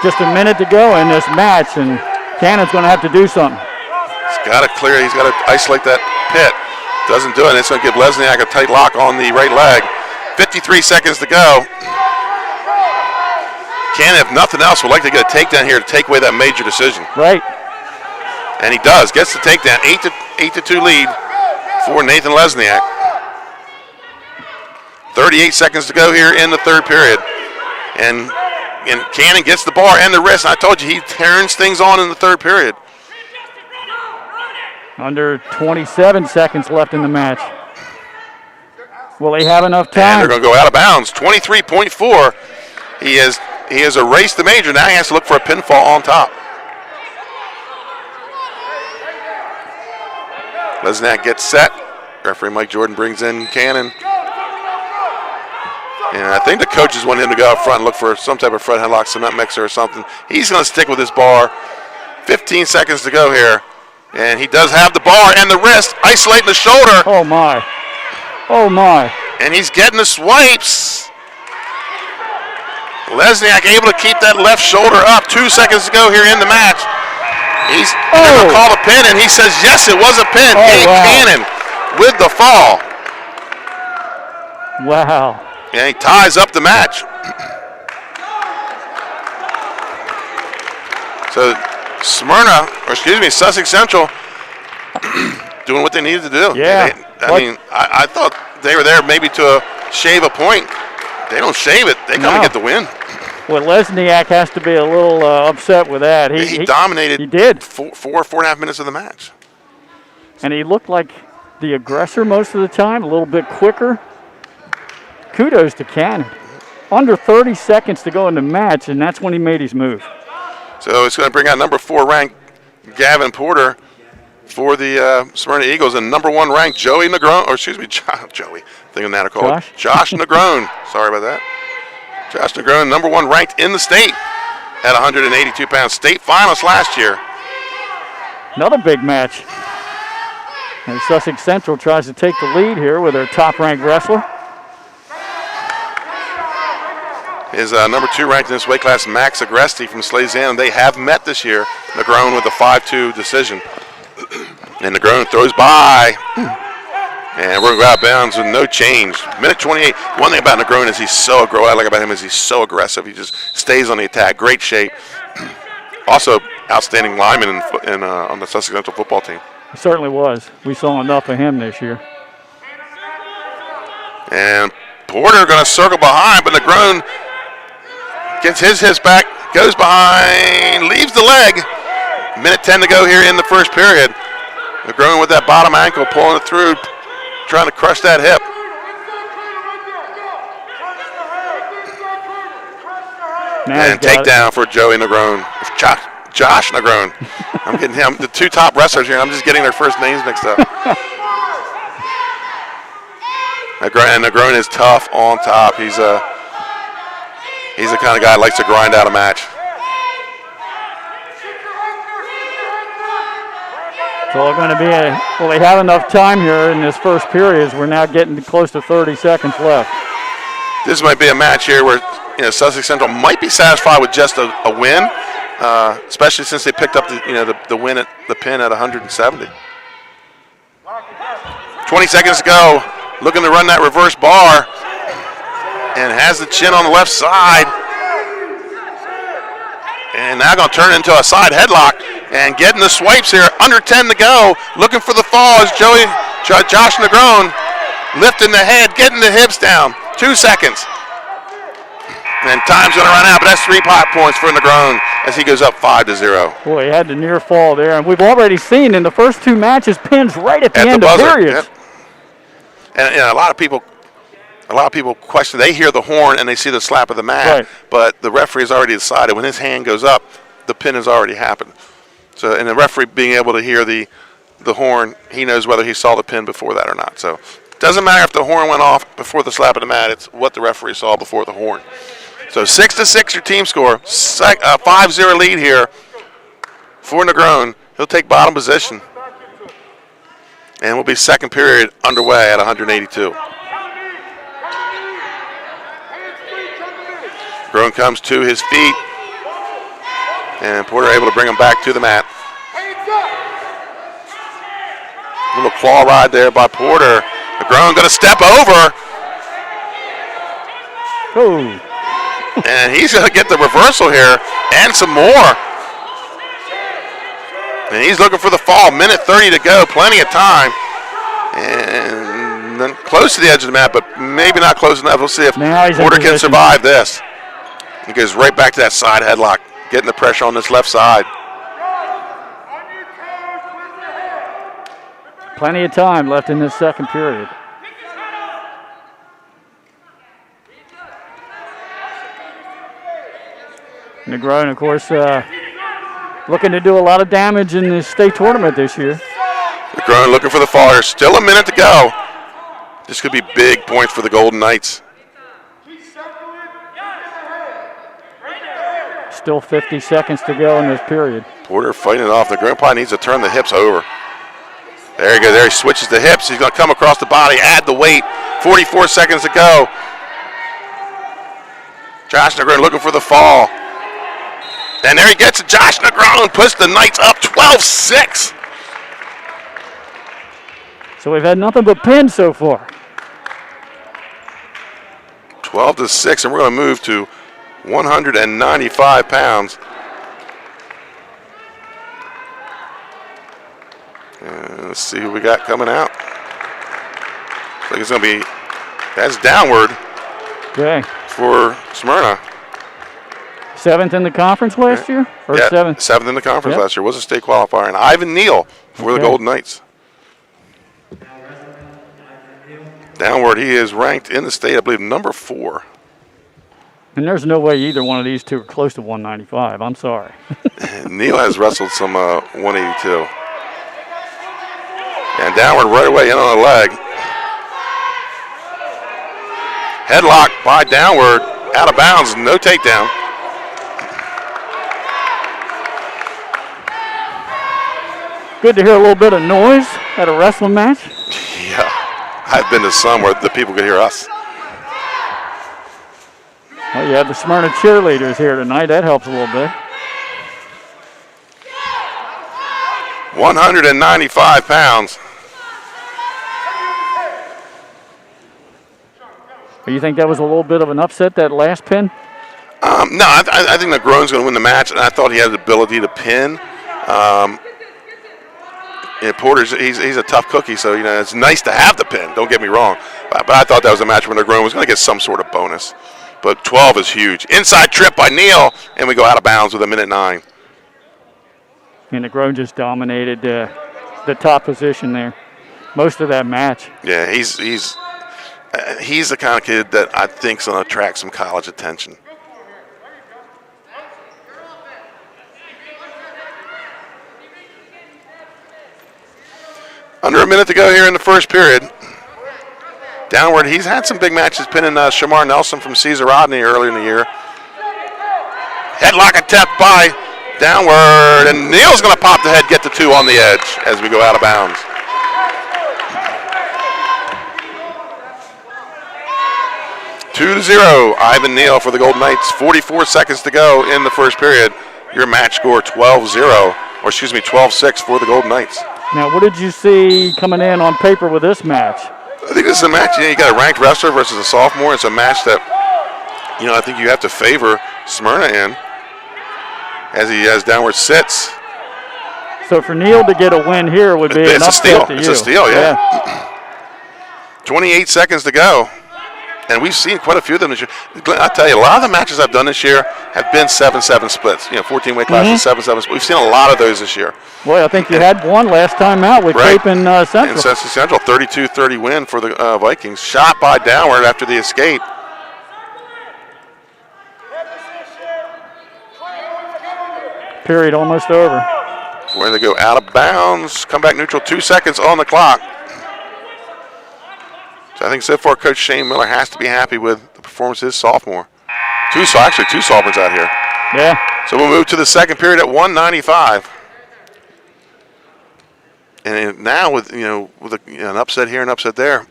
Just a minute to go in this match, and Cannon's going to have to do something. He's got to clear. He's got to isolate that pit. Doesn't do it. It's going to give Lesniak a tight lock on the right leg. 53 seconds to go. Cannon, if nothing else, would like to get a takedown here to take away that major decision. Right. And he does. Gets the takedown. 8-2 lead for Nathan Lesniak. 38 seconds to go here in the third period. And Cannon gets the bar and the wrist. I told you, he turns things on in the third period. Under 27 seconds left in the match. Will he have enough time? And they're going to go out of bounds. 23.4. He has erased the major. Now he has to look for a pinfall on top. Lesniak gets set. Referee Mike Jordan brings in Cannon. And I think the coaches want him to go out front and look for some type of front headlock, cement mixer or something. He's going to stick with his bar. 15 seconds to go here. And he does have the bar and the wrist, isolating the shoulder. Oh, my. Oh, my. And he's getting the swipes. Lesniak able to keep that left shoulder up. 2 seconds to go here in the match. He's going to call a pin, and he says, yes, it was a pin. Gabe Cannon with the fall. Wow. And he ties up the match. So Sussex Central doing what they needed to do. Yeah. I thought they were there maybe to shave a point. They don't shave it. They come and get the win. Well, Lesniak has to be a little upset with that. He dominated. He did. 4.5 minutes of the match. And he looked like the aggressor most of the time, a little bit quicker. Kudos to Cannon. Under 30 seconds to go in the match, and that's when he made his move. So it's going to bring out number 4 ranked Gavin Porter for the Smyrna Eagles, and number 1 ranked Joey Negron, or excuse me, Joey, thinking that I call it. Josh Negron. Sorry about that. Josh Negron, number 1 ranked in the state at 182 pounds. State finalist last year. Another big match. And Sussex Central tries to take the lead here with their top-ranked wrestler. is number 2 ranked in this weight class, Max Agresti from Slazian. They have met this year. Negron with a 5-2 decision. And Negron throws by. And we're going to go out of bounds with no change. Minute 28. One thing about Negron is he's so aggressive. What I like about him is he's so aggressive. He just stays on the attack. Great shape. Also, outstanding lineman on the Sussex Central football team. He certainly was. We saw enough of him this year. And Porter going to circle behind, but Negron gets his hips back, goes behind, leaves the leg. Minute 10 to go here in the first period. Negron with that bottom ankle, pulling it through, trying to crush that hip. And takedown for Joey Negron. Josh Negron. I'm getting him, the 2 top wrestlers here, and I'm just getting their first names mixed up. And Negron is tough on top. He's the kind of guy that likes to grind out a match. It's all going to be well, they have enough time here in this first period as we're now getting close to 30 seconds left. This might be a match here where Sussex Central might be satisfied with just a win, especially since they picked up the win at the pin at 170. 20 seconds to go. Looking to run that reverse bar, and has the chin on the left side. And now going to turn into a side headlock and getting the swipes here. Under 10 to go. Looking for the fall is Josh Negron lifting the head, getting the hips down. 2 seconds. And time's going to run out, but that's 3 points for Negron as he goes up 5-0. Boy, he had the near fall there, and we've already seen in the first 2 matches pins right at the end of periods. Yep. And a lot of people question. They hear the horn and they see the slap of the mat, right. But the referee has already decided when his hand goes up, the pin has already happened. So, and the referee being able to hear the horn, he knows whether he saw the pin before that or not. So, it doesn't matter if the horn went off before the slap of the mat. It's what the referee saw before the horn. So 6-6 your team score. 5-0 lead here for Negron. He'll take bottom position. And will be second period underway at 182. Negron comes to his feet. And Porter able to bring him back to the mat. Little claw ride there by Porter. Negron going to step over. Oh. And he's going to get the reversal here and some more. And he's looking for the fall. Minute 30 to go. Plenty of time. And then close to the edge of the mat, but maybe not close enough. We'll see if Porter can survive this. He goes right back to that side headlock, getting the pressure on this left side. Plenty of time left in this second period. Negron, of course, looking to do a lot of damage in the state tournament this year. Negron looking for the fall here. Still a minute to go. This could be big points for the Golden Knights. Still 50 seconds to go in this period. Porter fighting it off. Negron probably needs to turn the hips over. There he goes. There he switches the hips. He's going to come across the body, add the weight. 44 seconds to go. Josh Negron looking for the fall. And there he gets it. Josh Negron puts the Knights up 12-6. So we've had nothing but pins so far. 12-6, and we're going to move to 195 pounds. Let's see who we got coming out. Looks like it's going to be, that's downward for Smyrna. 7th in the conference last year? Or yeah, 7th? 7th in the conference last year. Was a state qualifier. And Ivan Neal for the Golden Knights. Downward, he is ranked in the state, I believe, number 4. And there's no way either one of these two are close to 195. I'm sorry. Neal has wrestled some 182. And downward right away in on the leg. Headlock by downward, out of bounds, no takedown. Good to hear a little bit of noise at a wrestling match. Yeah, I've been to some where the people could hear us. Well, you have the Smyrna cheerleaders here tonight. That helps a little bit. 195 pounds. Do you think that was a little bit of an upset, that last pin? No, I think Negron's going to win the match, and I thought he had the ability to pin. Porter's he's a tough cookie, so it's nice to have the pin. Don't get me wrong, but I thought that was a match where Negron was going to get some sort of bonus. But 12 is huge. Inside trip by Neal, and we go out of bounds with 1:09. And Negron just dominated the top position there most of that match. Yeah, he's the kind of kid that I think's going to attract some college attention. Under a minute to go here in the first period. Downward, he's had some big matches pinning Shamar Nelson from Cesar Rodney earlier in the year. Headlock attempt by Downward, and Neal's going to pop the head, get the 2 on the edge as we go out of bounds. Two to 0, Ivan Neal for the Golden Knights. 44 seconds to go in the first period. Your match score 12-6 for the Golden Knights. Now, what did you see coming in on paper with this match? I think this is a match, you got a ranked wrestler versus a sophomore. It's a match that, I think you have to favor Smyrna in as Downward sits. So for Neal to get a win here would be an upset to you. It's a steal, yeah. 28 seconds to go. And we've seen quite a few of them this year. I'll tell you, a lot of the matches I've done this year have been 7-7 splits. 14-weight classes, 7-7 splits. We've seen a lot of those this year. Well, I think you had one last time out with Cape and Central. And Sussex Central, 32-30 win for the Vikings. Shot by Downward after the escape. Period almost over. Where they go out of bounds. Come back neutral, 2 seconds on the clock. So I think so far Coach Shane Miller has to be happy with the performance of his sophomore. Two sophomores out here. Yeah. So we'll move to the second period at 195. And now with an upset here and upset there,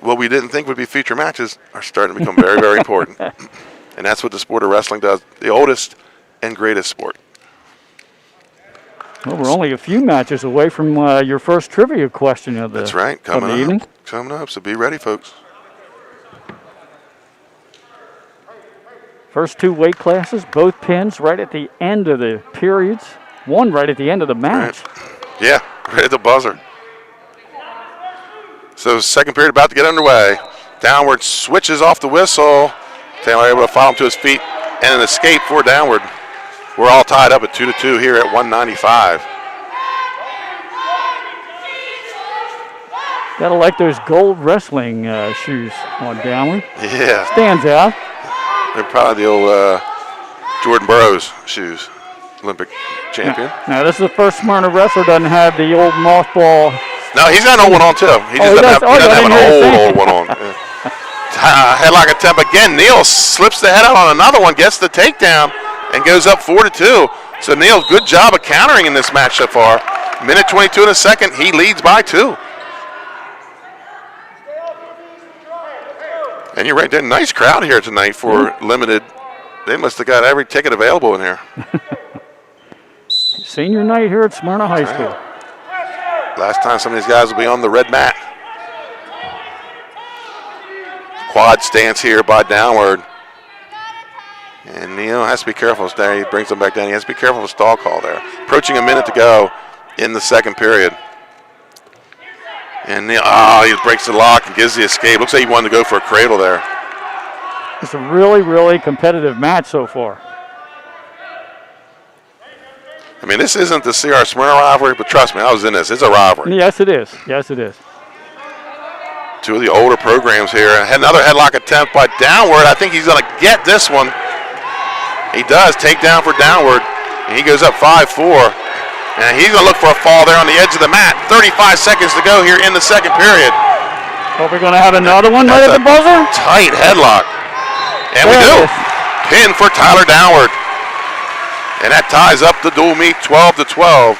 what we didn't think would be feature matches are starting to become very, very important. And that's what the sport of wrestling does, the oldest and greatest sport. Well, we're only a few matches away from your first trivia question of the, That's right, coming evening. Coming up, so be ready, folks. First 2 weight classes, both pins right at the end of the periods. One right at the end of the match. Right. Yeah, right at the buzzer. So second period about to get underway. Downward switches off the whistle. Taylor able to follow him to his feet and an escape for Downward. We're all tied up at 2-2 here at 195. Gotta like those gold wrestling shoes on Downward. Yeah. Stands out. They're probably the old Jordan Burroughs shoes, Olympic champion. Now this is the first Smyrna wrestler doesn't have the old mothball. No, he's got an old one on too. He doesn't have an old one on. Yeah. Headlock attempt again. Neal slips the head out on another one, gets the takedown, and goes up 4-2. So Neal, good job of countering in this match so far. Minute 22 in a second, he leads by 2. And you're right there, nice crowd here tonight for limited. They must have got every ticket available in here. Senior night here at Smyrna High School. Last time some of these guys will be on the red mat. Quad stance here by Downward. And Neal has to be careful. He brings them back down. He has to be careful of a stall call there. Approaching a minute to go in the second period. And Neal, he breaks the lock and gives the escape. Looks like he wanted to go for a cradle there. It's a really, really competitive match so far. I mean, this isn't the CR Smyrna rivalry, but trust me, I was in this. It's a rivalry. Yes, it is. Yes, it is. Two of the older programs here. Another headlock attempt by Downward. I think he's going to get this one. He does. Takedown for Downward. And he goes up 5-4. And he's going to look for a fall there on the edge of the mat. 35 seconds to go here in the second period. Are we going to have another one right at the buzzer? Tight headlock. And we do. Pin for Tyler Downward. And that ties up the dual meet 12-12.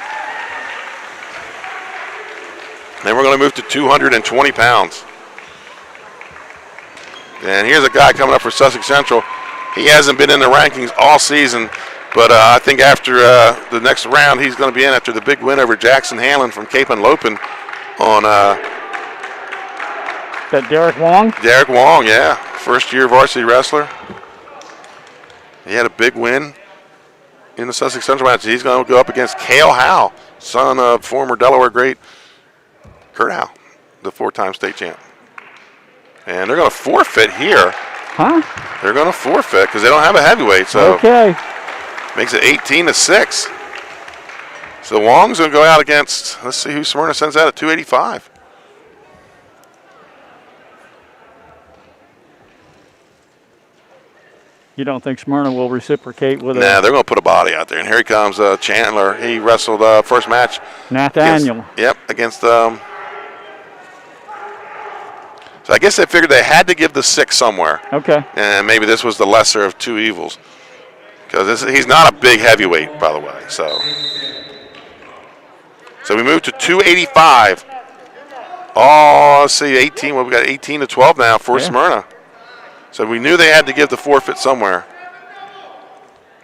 Then we're going to move to 220 pounds. And here's a guy coming up for Sussex Central. He hasn't been in the rankings all season, but I think after the next round, he's going to be in after the big win over Jackson Hanlon from Cape and Lopin on That Derek Wong? Derek Wong, yeah. First-year varsity wrestler. He had a big win in the Sussex Central match. He's going to go up against Cale Howe, son of former Delaware great Kurt Howe, the 4-time state champ. And they're going to forfeit here. Huh? They're going to forfeit because they don't have a heavyweight. So okay. Makes it 18-6. So Wong's going to go out against, let's see who Smyrna sends out at 285. You don't think Smyrna will reciprocate with Nah, they're going to put a body out there. And here he comes, Chandler. He wrestled first match. Nathaniel. Against So I guess they figured they had to give the 6 somewhere. Okay. And maybe this was the lesser of two evils. Because he's not a big heavyweight, by the way. So we move to 285. Oh, let's see, 18. Well, we got 18-12 now for Smyrna. So we knew they had to give the forfeit somewhere.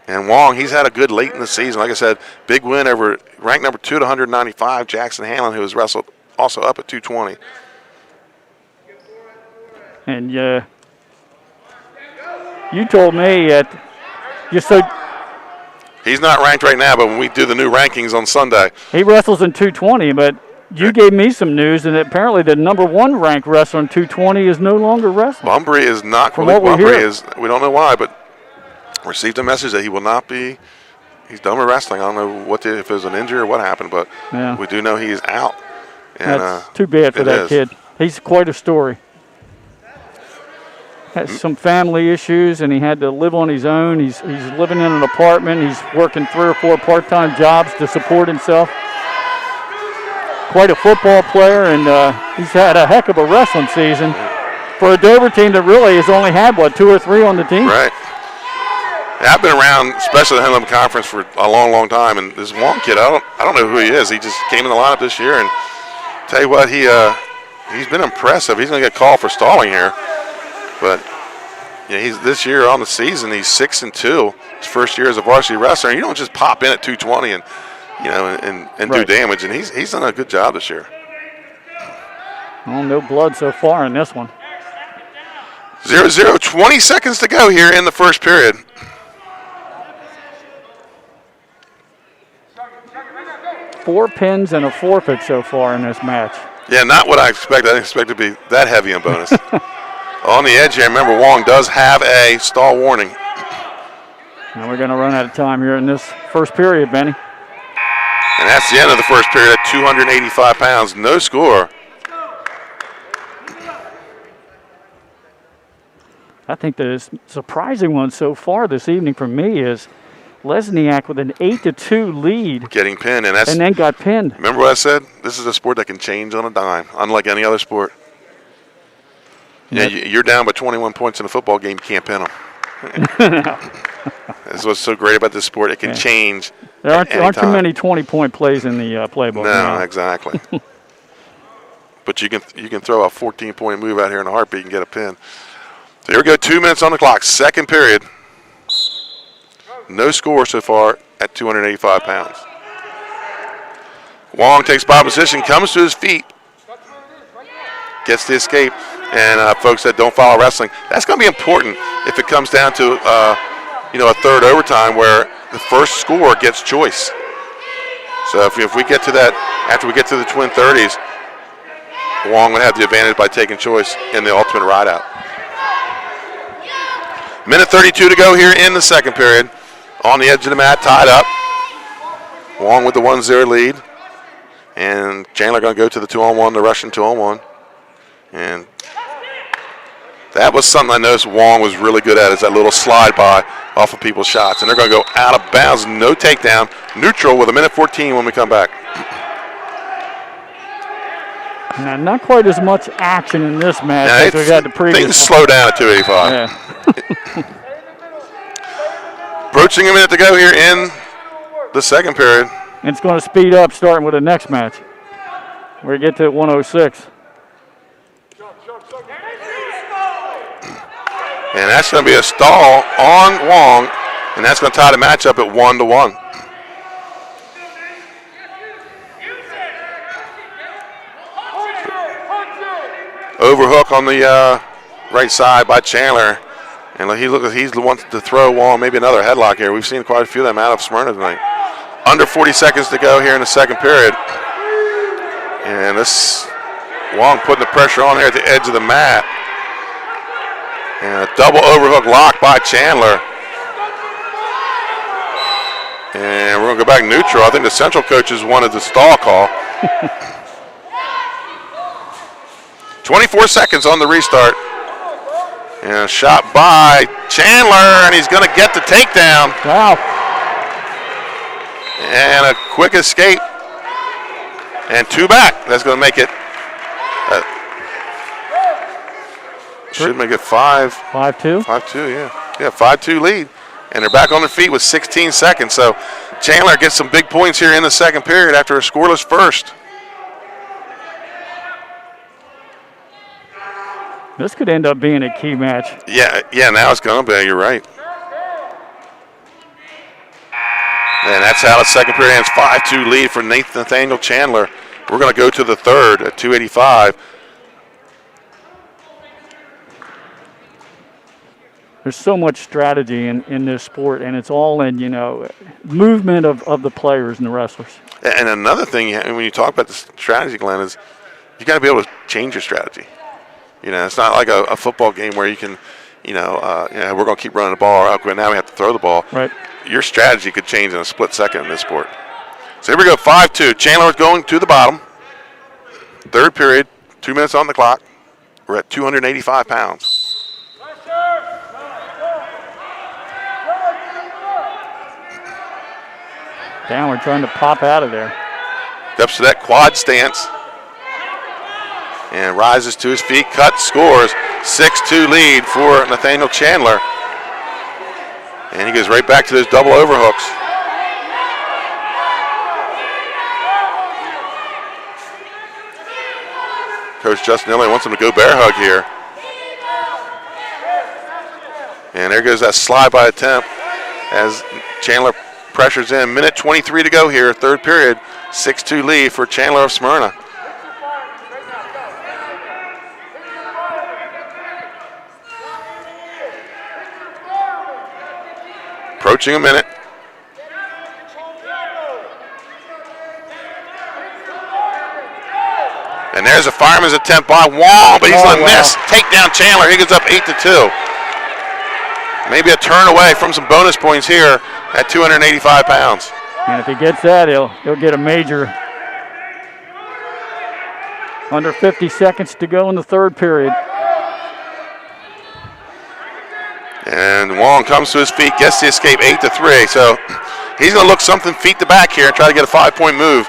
And Wong, he's had a good late in the season. Like I said, big win over ranked number 2 at 195, Jackson Hanlon, who was wrestled also up at 220. And you told me that he's not ranked right now, but when we do the new rankings on Sunday. He wrestles in 220, but you gave me some news, and apparently the number 1 ranked wrestler in 220 is no longer wrestling. Bunbury is not. From what we hear. We don't know why, but received a message that he will not be. He's done with wrestling. I don't know if it was an injury or what happened, but we do know he is out. And, that's too bad for that kid. He's quite a story. Has some family issues, and he had to live on his own. He's living in an apartment. He's working 3 or 4 part-time jobs to support himself. Quite a football player, and he's had a heck of a wrestling season for a Dover team that really has only had, 2 or 3 on the team? Right. Yeah, I've been around, especially the Headland Conference, for a long, long time, and this Wong kid, I don't know who he is. He just came in the lineup this year, and tell you what, he's been impressive. He's going to get called for stalling here. But he's this year on the season, he's 6-2. His first year as a varsity wrestler. And you don't just pop in at 220 and do damage. And he's done a good job this year. Well, no blood so far in this one. 0-0, 20 seconds to go here in the first period. Four pins and a forfeit so far in this match. Yeah, not what I expected. I didn't expect it to be that heavy in bonus. On the edge here, remember Wong does have a stall warning. Now we're going to run out of time here in this first period, Benny. And that's the end of the first period at 285 pounds. No score. I think the surprising one so far this evening for me is Lesniak with an 8-2 lead. Getting pinned. And then got pinned. Remember what I said? This is a sport that can change on a dime, unlike any other sport. Yeah, you're down by 21 points in a football game, you can't pin them. That's what's so great about this sport. It can change. There aren't too many 20-point plays in the playbook. No, exactly. But you can throw a 14-point move out here in a heartbeat and get a pin. So here we go, 2 minutes on the clock, second period. No score so far at 285 pounds. Wong takes bottom position, comes to his feet, gets the escape. And folks that don't follow wrestling, that's going to be important if it comes down to a third overtime where the first score gets choice. So if we get to that, after we get to the twin 30s, Wong would have the advantage by taking choice in the ultimate rideout. Minute 32 to go here in the second period. On the edge of the mat, tied up. Wong with the 1-0 lead. And Chandler going to go to the 2-on-1, the Russian 2-on-1. And that was something I noticed Wong was really good at, is that little slide by off of people's shots. And they're going to go out of bounds, no takedown, neutral with a minute 14 when we come back. Now, not quite as much action in this match as we had the previous Things slow down at 285. Yeah. Approaching a minute to go here in the second period. It's going to speed up starting with the next match. We get to 106. And that's going to be a stall on Wong, and that's going to tie the match up at 1-1. Overhook on the right side by Chandler. And he's the one to throw Wong, maybe another headlock here. We've seen quite a few of them out of Smyrna tonight. Under 40 seconds to go here in the second period. And this Wong putting the pressure on there at the edge of the mat. And a double overhook lock by Chandler. And we're going to go back neutral. I think the Central coaches wanted the stall call. 24 seconds on the restart. And a shot by Chandler, and he's going to get the takedown. Wow. And a quick escape. And 2 back. That's going to make it. Should make it 5. 5-2? 5-2, yeah. Yeah, 5-2 lead. And they're back on their feet with 16 seconds. So Chandler gets some big points here in the second period after a scoreless first. This could end up being a key match. Yeah, now it's going to be. You're right. And that's how the second period ends. 5-2 lead for Nathaniel Chandler. We're going to go to the third at 2:85. There's so much strategy in this sport, and it's all in, movement of the players and the wrestlers. And another thing, when you talk about the strategy, Glenn, is you got to be able to change your strategy. It's not like a football game where you can, we're going to keep running the ball, or now we have to throw the ball. Right. Your strategy could change in a split second in this sport. So here we go, 5-2. Chandler is going to the bottom. Third period, 2 minutes on the clock. We're at 285 pounds. Down, we're trying to pop out of there. Steps to that quad stance. And rises to his feet, cuts, scores. 6-2 lead for Nathaniel Chandler. And he goes right back to those double overhooks. Coach Justin Illey wants him to go bear hug here. And there goes that slide by attempt as Chandler pressures in. Minute 23 to go here, third period. 6-2 lead for Chandler of Smyrna. Approaching a minute. And there's a fireman's attempt by Wong, but he's going to miss. Takedown Chandler. He goes up 8-2. Maybe a turn away from some bonus points here at 285 pounds. And if he gets that, he'll get a major. Under 50 seconds to go in the third period. And Wong comes to his feet, gets the escape 8-3. So he's going to look something feet to back here and try to get a 5-point move.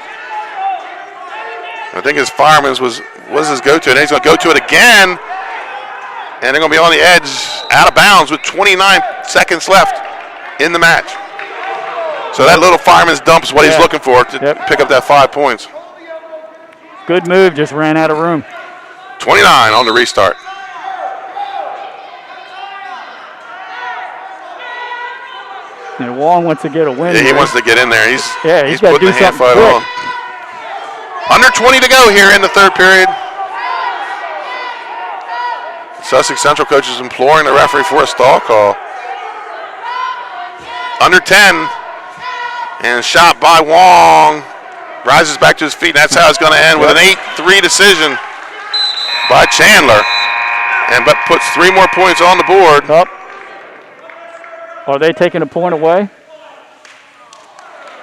I think his fireman's was his go-to, and he's going to go to it again. And they're going to be on the edge, out of bounds with 29 seconds left in the match. So that little fireman's dump is what he's looking for to pick up that 5 points. Good move, just ran out of room. 29 on the restart. And Wong wants to get a win. Yeah, he wants to get in there. He's got to putting do the hand something fight quick. on. Under 20 to go here in the third period. Sussex Central coach is imploring the referee for a stall call. Under 10. And shot by Wong. Rises back to his feet. That's how it's going to end with an 8-3 decision by Chandler. But puts 3 more points on the board. Are they taking a point away?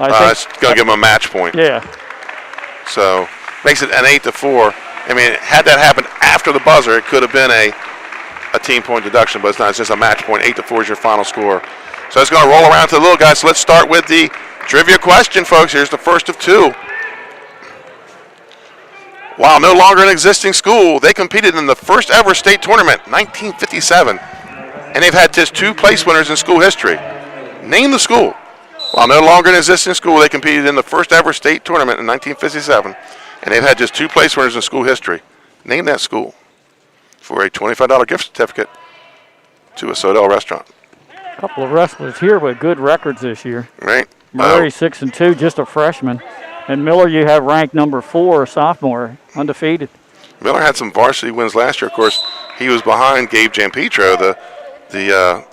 It's going to give him a match point. Yeah. So makes it an 8-4. I mean, had that happened after the buzzer, it could have been a team point deduction, but it's not. It's just a match point. 8-4 is your final score. So it's going to roll around to the little guys. So let's start with the trivia question, folks. Here's the first of 2. While no longer an existing school, they competed in the first ever state tournament, 1957. And they've had just 2 place winners in school history. Name the school. While no longer an existing school, they competed in the first ever state tournament in 1957. And they've had just 2 place winners in school history. Name that school for a $25 gift certificate to a Sodell restaurant. A couple of wrestlers here with good records this year. Right. Murray 6-2, just a freshman. And Miller, you have ranked number 4, a sophomore, undefeated. Miller had some varsity wins last year. Of course, he was behind Gabe Giampetro, the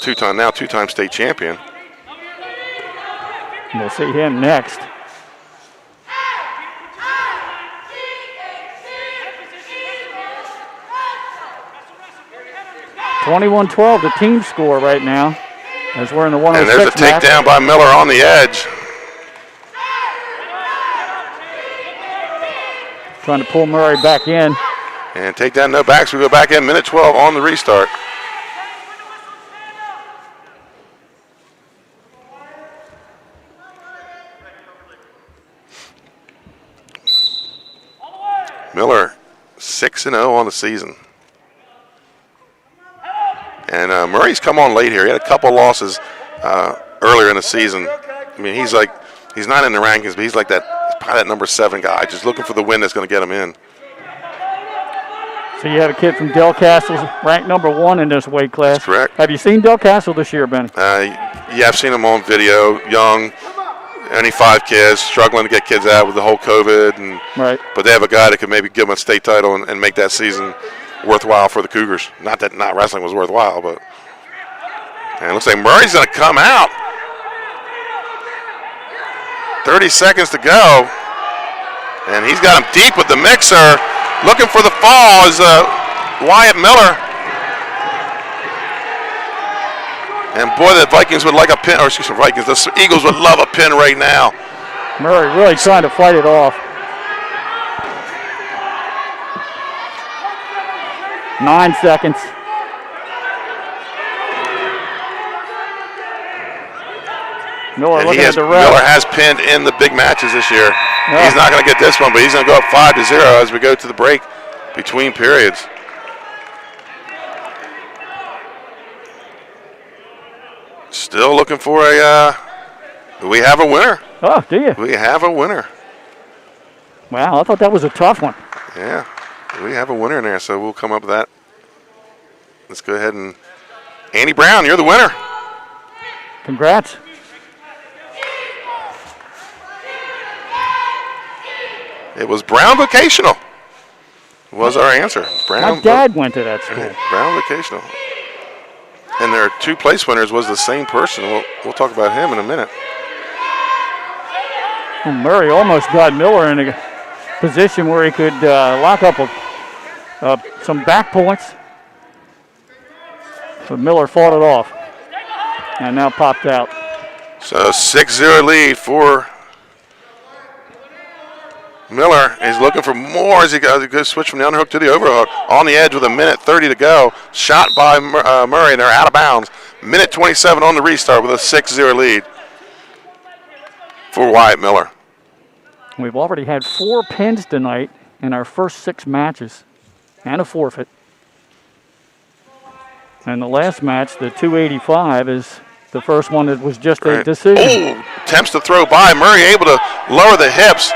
two-time state champion. We'll see him next. (21-12) the team score right now, as we're in the 106 And there's a match. takedown by Miller on the edge. Trying to pull Murray back in. And takedown, no backs. We go back in, minute 12 on the restart. Miller 6-0 on the season. And Murray's come on late here. He had a couple losses earlier in the season. I mean, he's not in the rankings, but he's like that, he's probably that number 7 guy, just looking for the win that's going to get him in. So you have a kid from Del Castle's ranked number 1 in this weight class. That's correct. Have you seen Del Castle this year, Benny? Yeah, I've seen him on video, young, only 5 kids, struggling to get kids out with the whole COVID. And, right. But they have a guy that could maybe give them a state title and make that season worthwhile for the Cougars. Not that not wrestling was worthwhile, but. And it looks like Murray's going to come out. 30 seconds to go. And he's got him deep with the mixer. Looking for the fall is Wyatt Miller. And boy, the Vikings would like a pin, or excuse me, Vikings, the Eagles would love a pin right now. Murray really trying to fight it off. 9 seconds. Miller looking at the ref. Miller has pinned in the big matches this year. Yeah. He's not going to get this one, but he's going to go up 5-0 as we go to the break between periods. Still looking for we have a winner. Oh, do you? We have a winner. Wow, I thought that was a tough one. Yeah, we have a winner in there, so we'll come up with that. Let's go ahead and Andy Brown, you're the winner. Congrats. It was Brown Vocational. Was our answer. Brown. My dad went to that school. Brown Vocational. And their 2 place winners was the same person. We'll talk about him in a minute. Well, Murray almost got Miller in a position where he could lock up some back points. But Miller fought it off. And now popped out. So 6-0 lead for Miller. He's looking for more as he goes a good switch from the underhook to the overhook. On the edge with 1:30 to go. Shot by Murray, and they're out of bounds. 1:27 on the restart with a 6-0 lead for Wyatt Miller. We've already had 4 pins tonight in our first 6 matches and a forfeit. And the last match, the 285, is the first one that was just a decision. Oh, attempts to throw by. Murray able to lower the hips.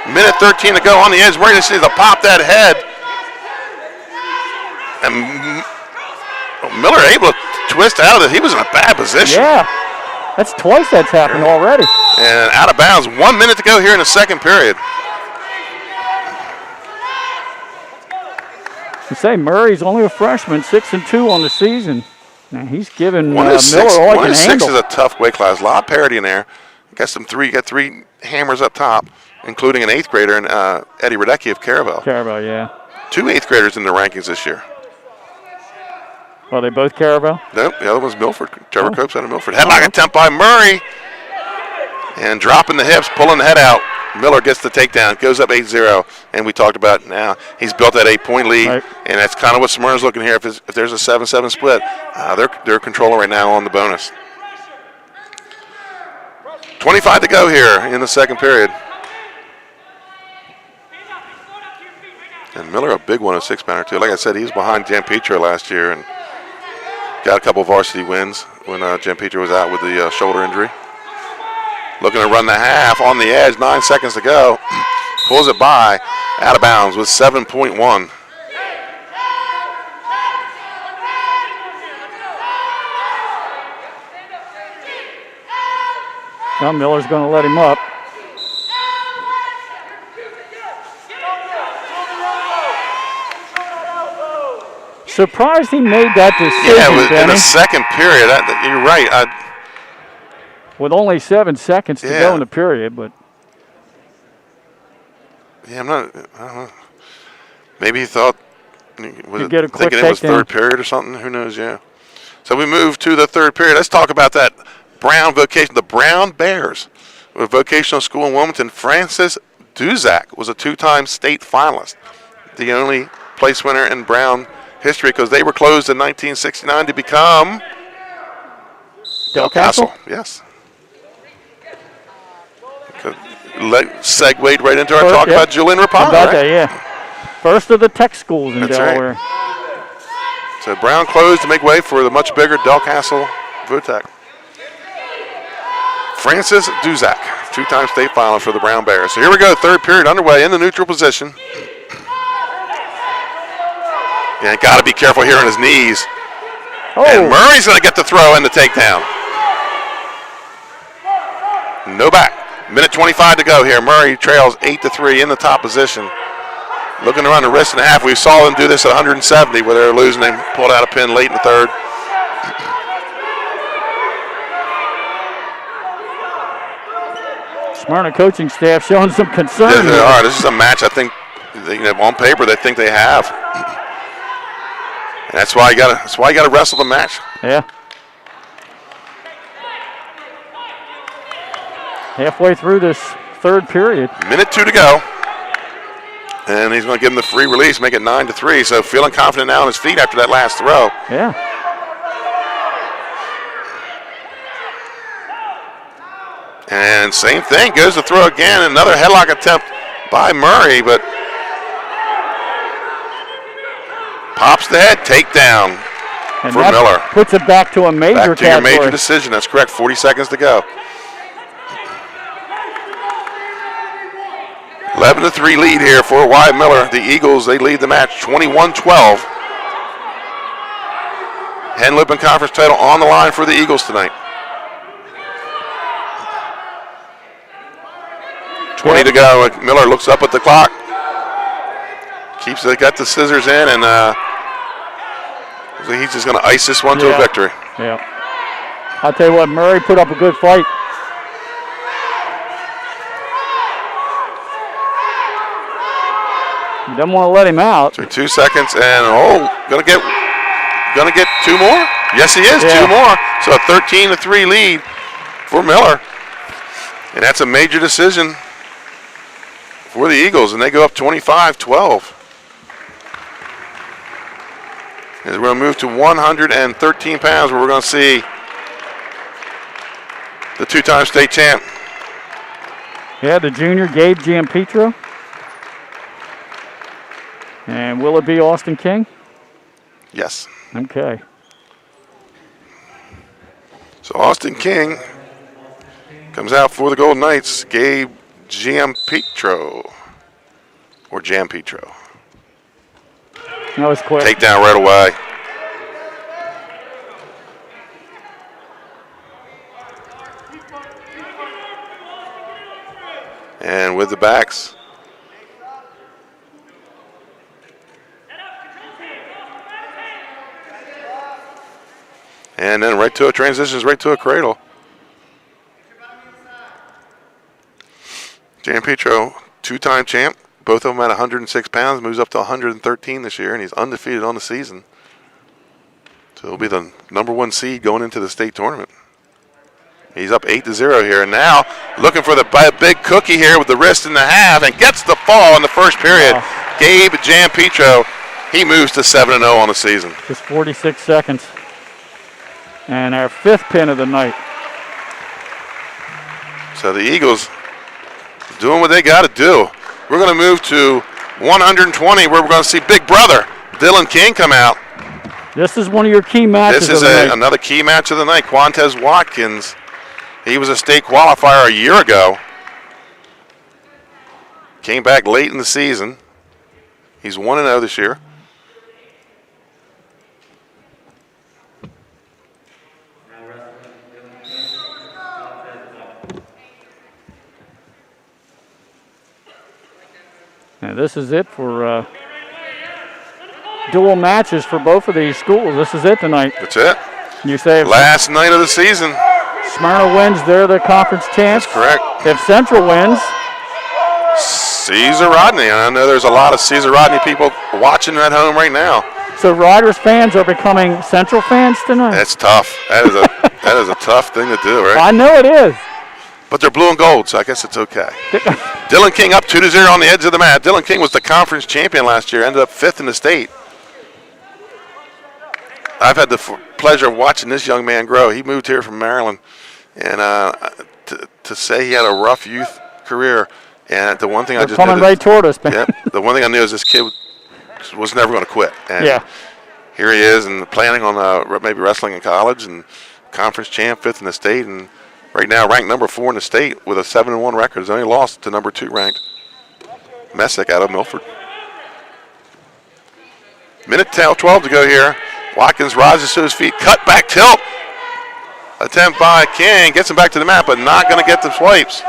1:13 to go on the edge. Murray just needs to pop that head. And Miller able to twist out of it. He was in a bad position. Yeah, that's twice that's happened already. And out of bounds. 1 minute to go here in the second period. You say Murray's only a freshman, 6-2 on the season. Now he's given One Miller is six. all he One can is 6 handle. is a tough weight class. A lot of parity in there. Got 3 hammers up top, including an 8th grader and Eddie Radecki of Caravel. Caravel, yeah. 2 8th graders in the rankings this year. Are they both Caravel? Nope, the other one's Milford. Trevor Copes out of Milford. Headlock attempt by Murray. And dropping the hips, pulling the head out. Miller gets the takedown, goes up 8-0. And we talked about now he's built that 8-point lead. Right. And that's kind of what Smyrna's looking here. If there's a 7-7 split, they're controlling right now on the bonus. 25 to go here in the second period. And Miller, a big one, a 6-pounder too. Like I said, he was behind Giampetro last year and got a couple varsity wins when Giampetro was out with the shoulder injury. Looking to run the half on the edge, 9 seconds to go. Pulls it by, out of bounds with 7.1. Now Miller's going to let him up. Surprised he made that decision, Yeah, in Benny. the second period. You're right. With only 7 seconds to go in the period, but Yeah, I don't know. Maybe he thought, was get a quick thinking it was takedown. third period or something. Who knows? Yeah. So we move to the third period. Let's talk about that Brown vocation. The Brown Bears, a vocational school in Wilmington. Francis Duzak was a 2-time state finalist, the only place winner in Brown history because they were closed in 1969 to become Del Castle. Yes. Segued right into our talk about Julian Rapon, about right? that, yeah. First of the tech schools in That's Delaware. Right. So Brown closed to make way for the much bigger Del Castle Votech. Francis Duzak, 2-time state finalist for the Brown Bears. So here we go, third period underway in the neutral position. Yeah, got to be careful here on his knees. Oh. And Murray's going to get the throw and the takedown. No back. Minute 25 to go here. Murray trails 8-3 in the top position. Looking around the wrist and a half. We saw them do this at 170 where they were losing. They pulled out a pin late in the third. Smyrna coaching staff showing some concern. Yeah, they are. This is a match I think on paper they think they have. And that's why you got to wrestle the match. Yeah. Halfway through this third period. Minute 2 to go. And he's going to give him the free release, make it 9-3. So feeling confident now on his feet after that last throw. Yeah. And same thing, goes to throw again. Another headlock attempt by Murray, but pops the head, takedown for Miller. Puts it back to a major Back to your category. major decision. That's correct. 40 seconds to go. 11-3 lead here for Wyatt Miller. The Eagles, they lead the match 21-12. Henlip Conference title on the line for the Eagles tonight. 20 to go. Miller looks up at the clock. Got the scissors in, and he's just going to ice this one to a victory. Yeah. I'll tell you what, Murray put up a good fight. You don't want to let him out. So 2 seconds, and gonna get 2 more? Yes, he is. Yeah. 2 more. So a 13-3 lead for Miller, and that's a major decision for the Eagles, and they go up 25-12. As we're going to move to 113 pounds, where we're going to see the 2-time state champ. Yeah, the junior, Gabe Giampetro. And will it be Austin King? Yes. Okay. So Austin King comes out for the Golden Knights. Gabe Giampetro, or Giampetro. That was quick. Takedown right away. And with the backs. And then right to a transitions, right to a cradle. Giampetro, 2-time champ. Both of them at 106 pounds, moves up to 113 this year, and he's undefeated on the season. So he'll be the #1 seed going into the state tournament. He's up 8-0 here, and now looking for the big cookie here with the wrist in the half, and gets the fall in the first period. Wow. Gabe Giampetro, he moves to 7-0 on the season. Just 46 seconds. And our 5th pin of the night. So the Eagles doing what they got to do. We're going to move to 120, where we're going to see Big Brother Dylan King come out. This is one of your key matches. This is of the night. another key match of the night. Quantez Watkins, he was a state qualifier a year ago. Came back late in the season. He's 1-0 this year. And this is it for dual matches for both of these schools. This is it tonight. That's it. You say if Last night of the season. Smyrna wins, they're the conference champs. That's correct. If Central wins, Caesar Rodney. I know there's a lot of Caesar Rodney people watching at home right now. so Riders fans are becoming Central fans tonight. That's tough. That is a tough thing to do, right? I know it is. But they're blue and gold, so I guess it's okay. Dylan King up 2-0 on the edge of the mat. Dylan King was the conference champion last year, ended up 5th in the state. I've had the pleasure of watching this young man grow. He moved here from Maryland, and to say he had a rough youth career, and the one thing I just coming right toward us, man. Yep, the one thing I knew is this kid was never going to quit. And Yeah. here he is, and planning on maybe wrestling in college, and conference champ, 5th in the state, and right now ranked number 4 in the state with a 7-1 record. He's only lost to number 2 ranked Messick out of Milford. Minute 12 to go here. Watkins rises to his feet, cut back tilt. Attempt by King, gets him back to the mat, but not going to get the swipes.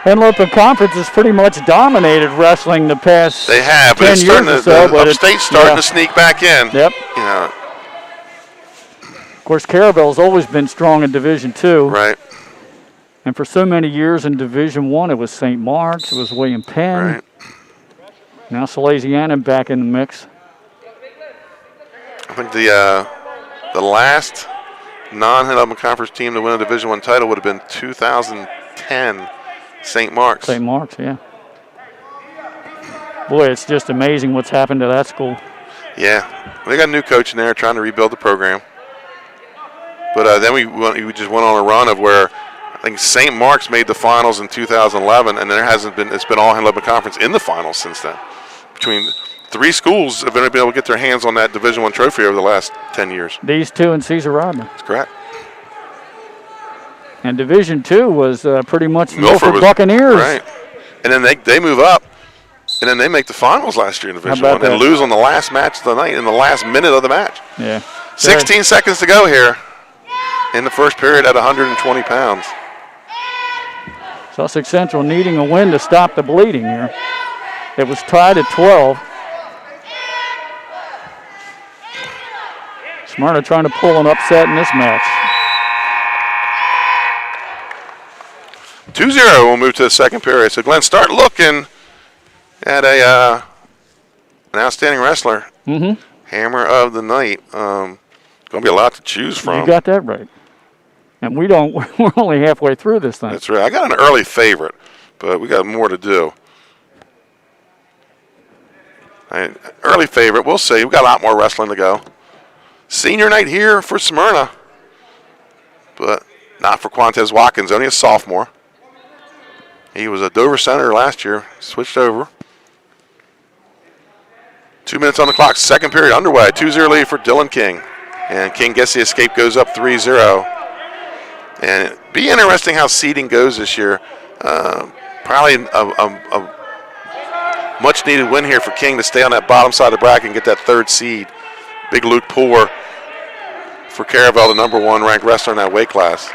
Henlopen Conference has pretty much dominated wrestling the past They have, but 10 it's years starting or to, so. the But upstate's starting to sneak back in. Yep. You know, Of course, Caravel's always been strong in Division II. right, And for so many years in Division I, it was St. Mark's, it was William Penn. right. Now Salesianan back in the mix. I think the last non-Henlopen Conference team to win a Division I title would have been 2010 St. Mark's. St. Mark's, yeah. Boy, it's just amazing what's happened to that school. Yeah, they got a new coach in there trying to rebuild the program. But then we just went on a run of where I think St. Mark's made the finals in 2011, and there hasn't been. It's been all Henlopen Conference in the finals since then. Between 3 schools have been able to get their hands on that Division I trophy over the last 10 years. These two and Caesar Rodman. That's correct. And Division II was pretty much the Milford Milford Buccaneers. Right. And then they move up, and then they make the finals last year in Division I about that? and lose on the last match of the night in the last minute of the match. Yeah. 16 seconds to go here in the first period at 120 pounds. Sussex Central needing a win to stop the bleeding here. It was tied at 12. Smyrna trying to pull an upset in this match. 2-0, we'll move to the second period. So, Glenn, start looking at an outstanding wrestler. Mm-hmm. Hammer of the night. Going to be a lot to choose from. You got that right. And we're only halfway through this thing. That's right. I got an early favorite, but we got more to do. Early favorite, we'll see. We've got a lot more wrestling to go. Senior night here for Smyrna, but not for Quantez Watkins, only a sophomore. He was a Dover Center last year, switched over. 2 minutes on the clock, second period underway. 2-0 lead for Dylan King. And King gets the escape, goes up 3-0. And it'd be interesting how seeding goes this year. Probably a much-needed win here for King to stay on that bottom side of the bracket and get that 3rd seed. Big Luke Poor for Caravel, the number 1 ranked wrestler in that weight class.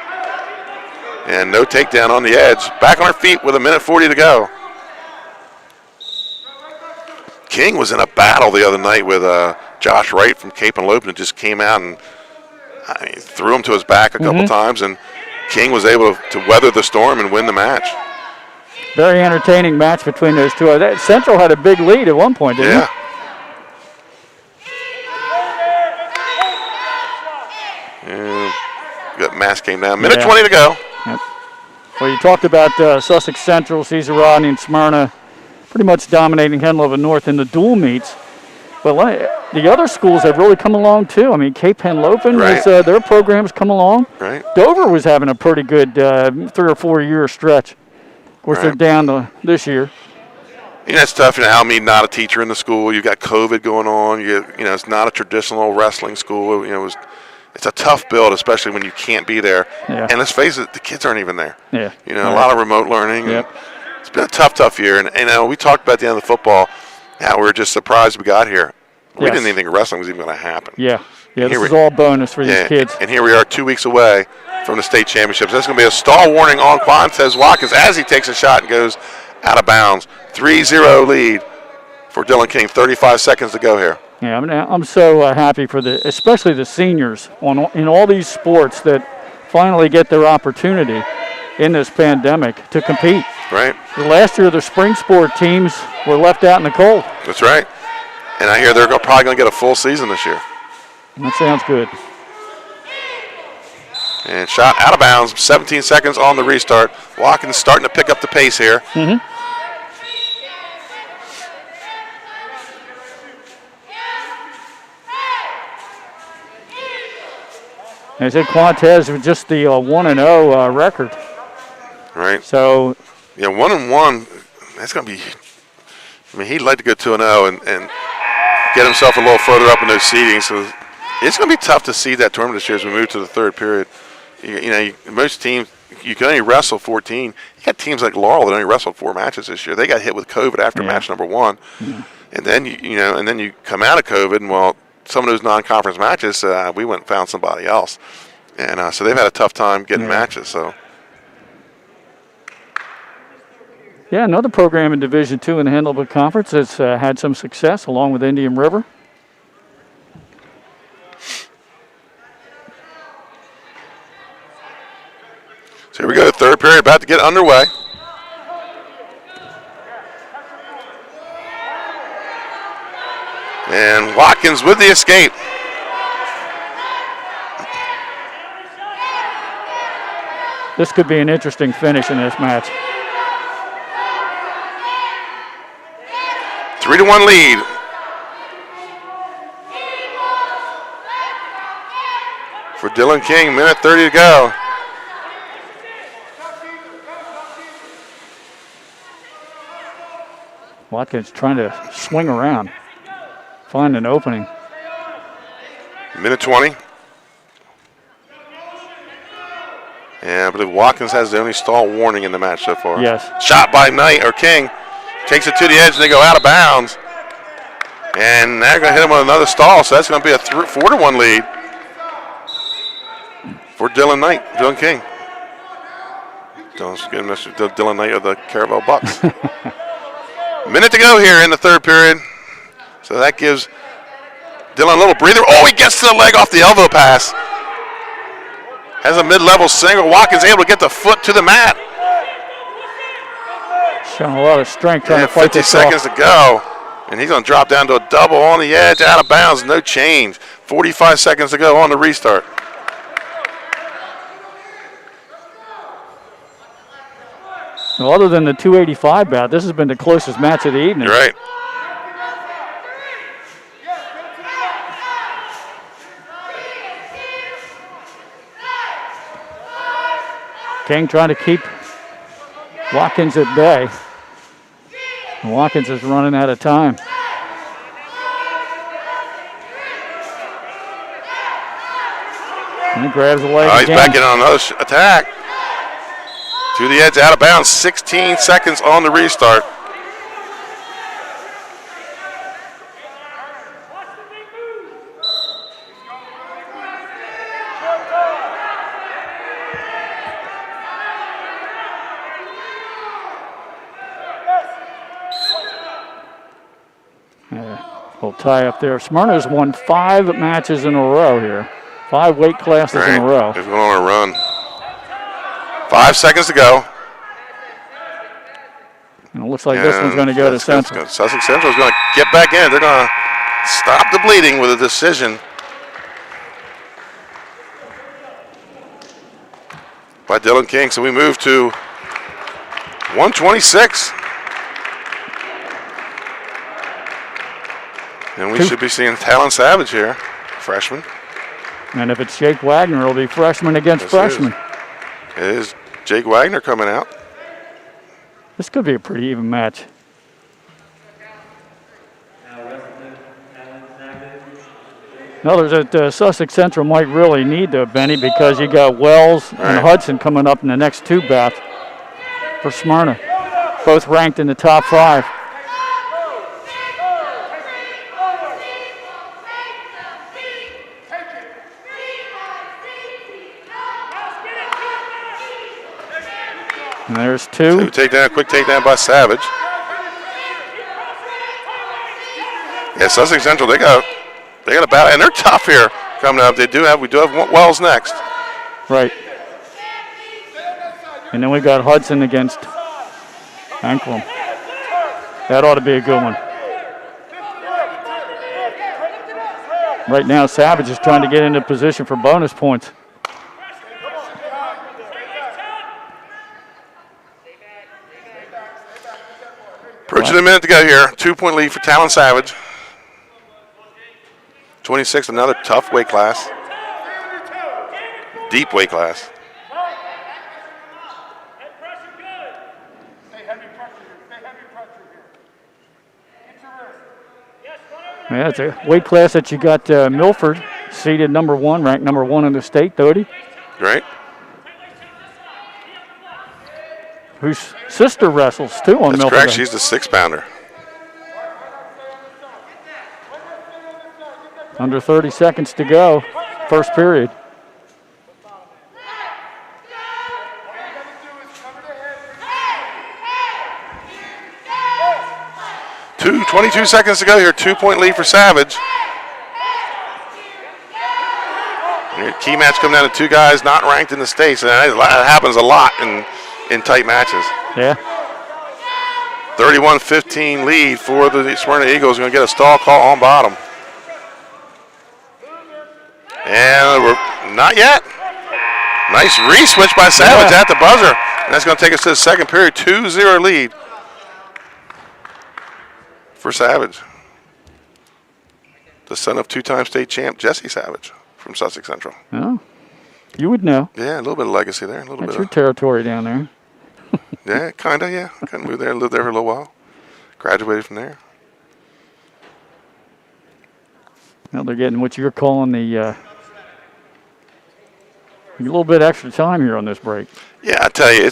And no takedown on the edge. Back on her feet with 1:40 to go. King was in a battle the other night with Josh Wright from Cape and Lopen, and just came out and threw him to his back a couple times, and King was able to weather the storm and win the match. Very entertaining match between those two. Central had a big lead at one point, didn't Yeah. And got mask came down. Minute 20 to go. Yep. Well, you talked about Sussex Central, Caesar Rodney, and Smyrna pretty much dominating Henlopen North in the dual meets. But the other schools have really come along too. I mean, Cape Henlopen, Right. their program's come along. Right. Dover was having a pretty good 3 or 4 year stretch. Of course, they're Right. down this year. That's tough. Alameda, not a teacher in the school. You've got COVID going on. It's not a traditional wrestling school. It's a tough build, especially when you can't be there. Yeah. And let's face it, the kids aren't even there. Yeah. A lot of remote learning. Yep. It's been a tough year. And we talked about at the end of the football how we were just surprised we got here. We Yes. didn't even think wrestling was even going to happen. Yeah. Yeah, this is all bonus for these kids. And here we are 2 weeks away from the state championships. That's going to be a stall warning on Quantez Watkins as he takes a shot and goes out of bounds. 3-0 lead for Dylan King. 35 seconds to go here. Yeah, I'm so happy for especially the seniors in all these sports that finally get their opportunity in this pandemic to compete. Right. Last year, the spring sport teams were left out in the cold. That's right. And I hear they're probably going to get a full season this year. That sounds good. And shot out of bounds, 17 seconds on the restart. Watkins starting to pick up the pace here. Mm-hmm. I said Quantez with just the 1-0 record. Right. So. Yeah, 1-1. That's going to be. I mean, he'd like to go 2-0 and get himself a little further up in those seedings. So it's going to be tough to seed that tournament this year as we move to the third period. Most teams, you can only wrestle 14. You got teams like Laurel that only wrestled 4 matches this year. They got hit with COVID after match number 1, and then you come out of COVID, and some of those non-conference matches, we went and found somebody else, and so they've had a tough time getting matches. So. Yeah, another program in Division II in the Hennepin Conference has had some success, along with Indian River. So here we go, third period about to get underway. And Watkins with the escape. This could be an interesting finish in this match. 3-1 lead. For Dylan King, minute 30 to go. Watkins trying to swing around, find an opening. Minute 20. Yeah, I believe Watkins has the only stall warning in the match so far. Yes. Shot by King. Takes it to the edge and they go out of bounds. And they're going to hit him with another stall, so that's going to be a 4-1 lead for Dylan King. Don't forget Mr. Dylan Knight of the Caravel Bucks. Minute to go here in the third period. So that gives Dylan a little breather. Oh, he gets to the leg off the elbow pass. Has a mid-level single. Watkins able to get the foot to the mat. Showing a lot of strength trying to fight 50 this seconds off. to go. And he's going to drop down to a double on the edge, out of bounds, no change. 45 seconds to go on the restart. Well, other than the 285 bout, this has been the closest match of the evening. You're right. King trying to keep Watkins at bay. And Watkins is running out of time. And he grabs the leg He's again. back in on another attack. To the edge, out of bounds. 16 seconds on the restart. Little tie up there. Smyrna's won 5 matches in a row here. 5 weight classes in a row. He's going on a run. 5 seconds to go. And it looks like this one's going to go to Central. Sussex Central is going to get back in. They're going to stop the bleeding with a decision by Dylan King. So we move to 126. And we should be seeing Talon Savage here, freshman. And if it's Jake Wagner, it'll be freshman against freshman. It is Jake Wagner coming out. This could be a pretty even match. In others at Sussex Central might really need to, Benny, because you got Wells and Hudson coming up in the next 2 bouts for Smyrna, both ranked in the top 5. And there's two. Quick takedown by Savage. Yeah, Sussex Central, they got a battle, and they're tough here coming up. We do have Wells next. Right. And then we got Hudson against Anklam. That ought to be a good one. Right now, Savage is trying to get into position for bonus points. Approaching a minute to go here. 2-point lead for Talon Savage. 26, another tough weight class. Deep weight class. Yeah, it's a weight class that you got Milford, seeded number 1, ranked number 1 in the state, Doty. Right. Whose sister wrestles too on That's Milford. correct. She's the 6-pounder. Under 30 seconds to go, first period. Two, 22 seconds to go here. 2-point lead for Savage. Key match coming down to two guys not ranked in the states, and that happens a lot in tight matches. Yeah. 31-15 lead for the Smyrna Eagles. Going to get a stall call on bottom. And we're not yet. Nice re-switch by Savage at the buzzer. And that's going to take us to the second period. 2-0 lead for Savage. The son of two-time state champ Jesse Savage from Sussex Central. Oh, you would know. Yeah, a little bit of legacy there. That's your territory down there. Yeah, kind of, yeah. Kind of moved there, lived there for a little while. Graduated from there. Well, they're getting what you're calling the a little bit extra time here on this break. Yeah, I tell you,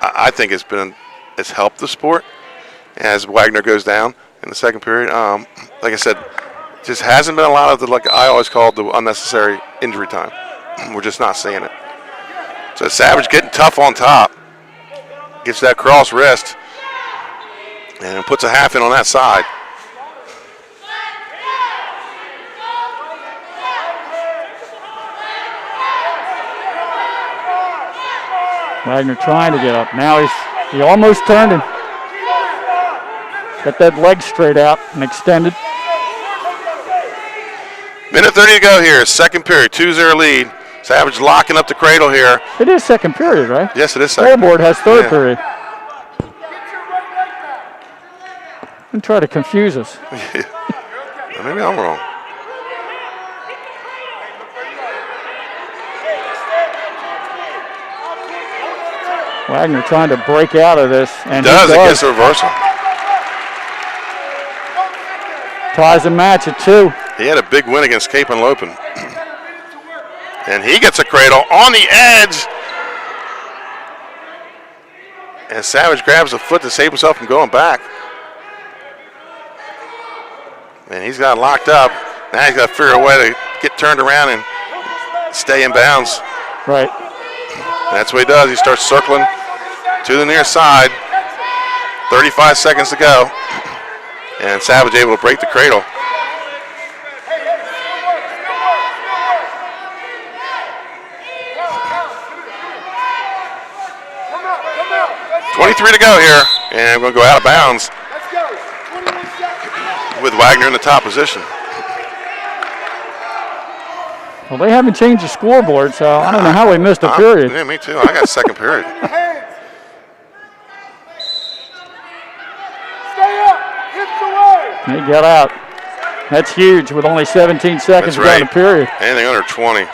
I think it's helped the sport as Wagner goes down in the second period. Like I said, just hasn't been a lot of the, like I always called, the unnecessary injury time. We're just not seeing it. So Savage getting tough on top. Gets that cross wrist and puts a half in on that side. Wagner trying to get up. Now he almost turned and got that leg straight out and extended. Minute 30 to go here. Second period, 2-0 lead. Savage locking up the cradle here. It is second period, right? Yes, it is second. Scoreboard has third period. And try to confuse us. Maybe I'm wrong. Wagner trying to break out of this. And he does. It gets a reversal. Ties the match at 2. He had a big win against Cape and Lopin. And he gets a cradle on the edge. And Savage grabs a foot to save himself from going back. And he's got locked up. Now he's got to figure a way to get turned around and stay in bounds. Right. That's what he does. He starts circling to the near side. 35 seconds to go. And Savage able to break the cradle. .23 to go here, and we're going to go out of bounds with Wagner in the top position. Well, they haven't changed the scoreboard, so I don't know how we missed a period. Yeah, me too. I got second period. He got out. That's huge with only 17 seconds to go in the period. Anything under 20.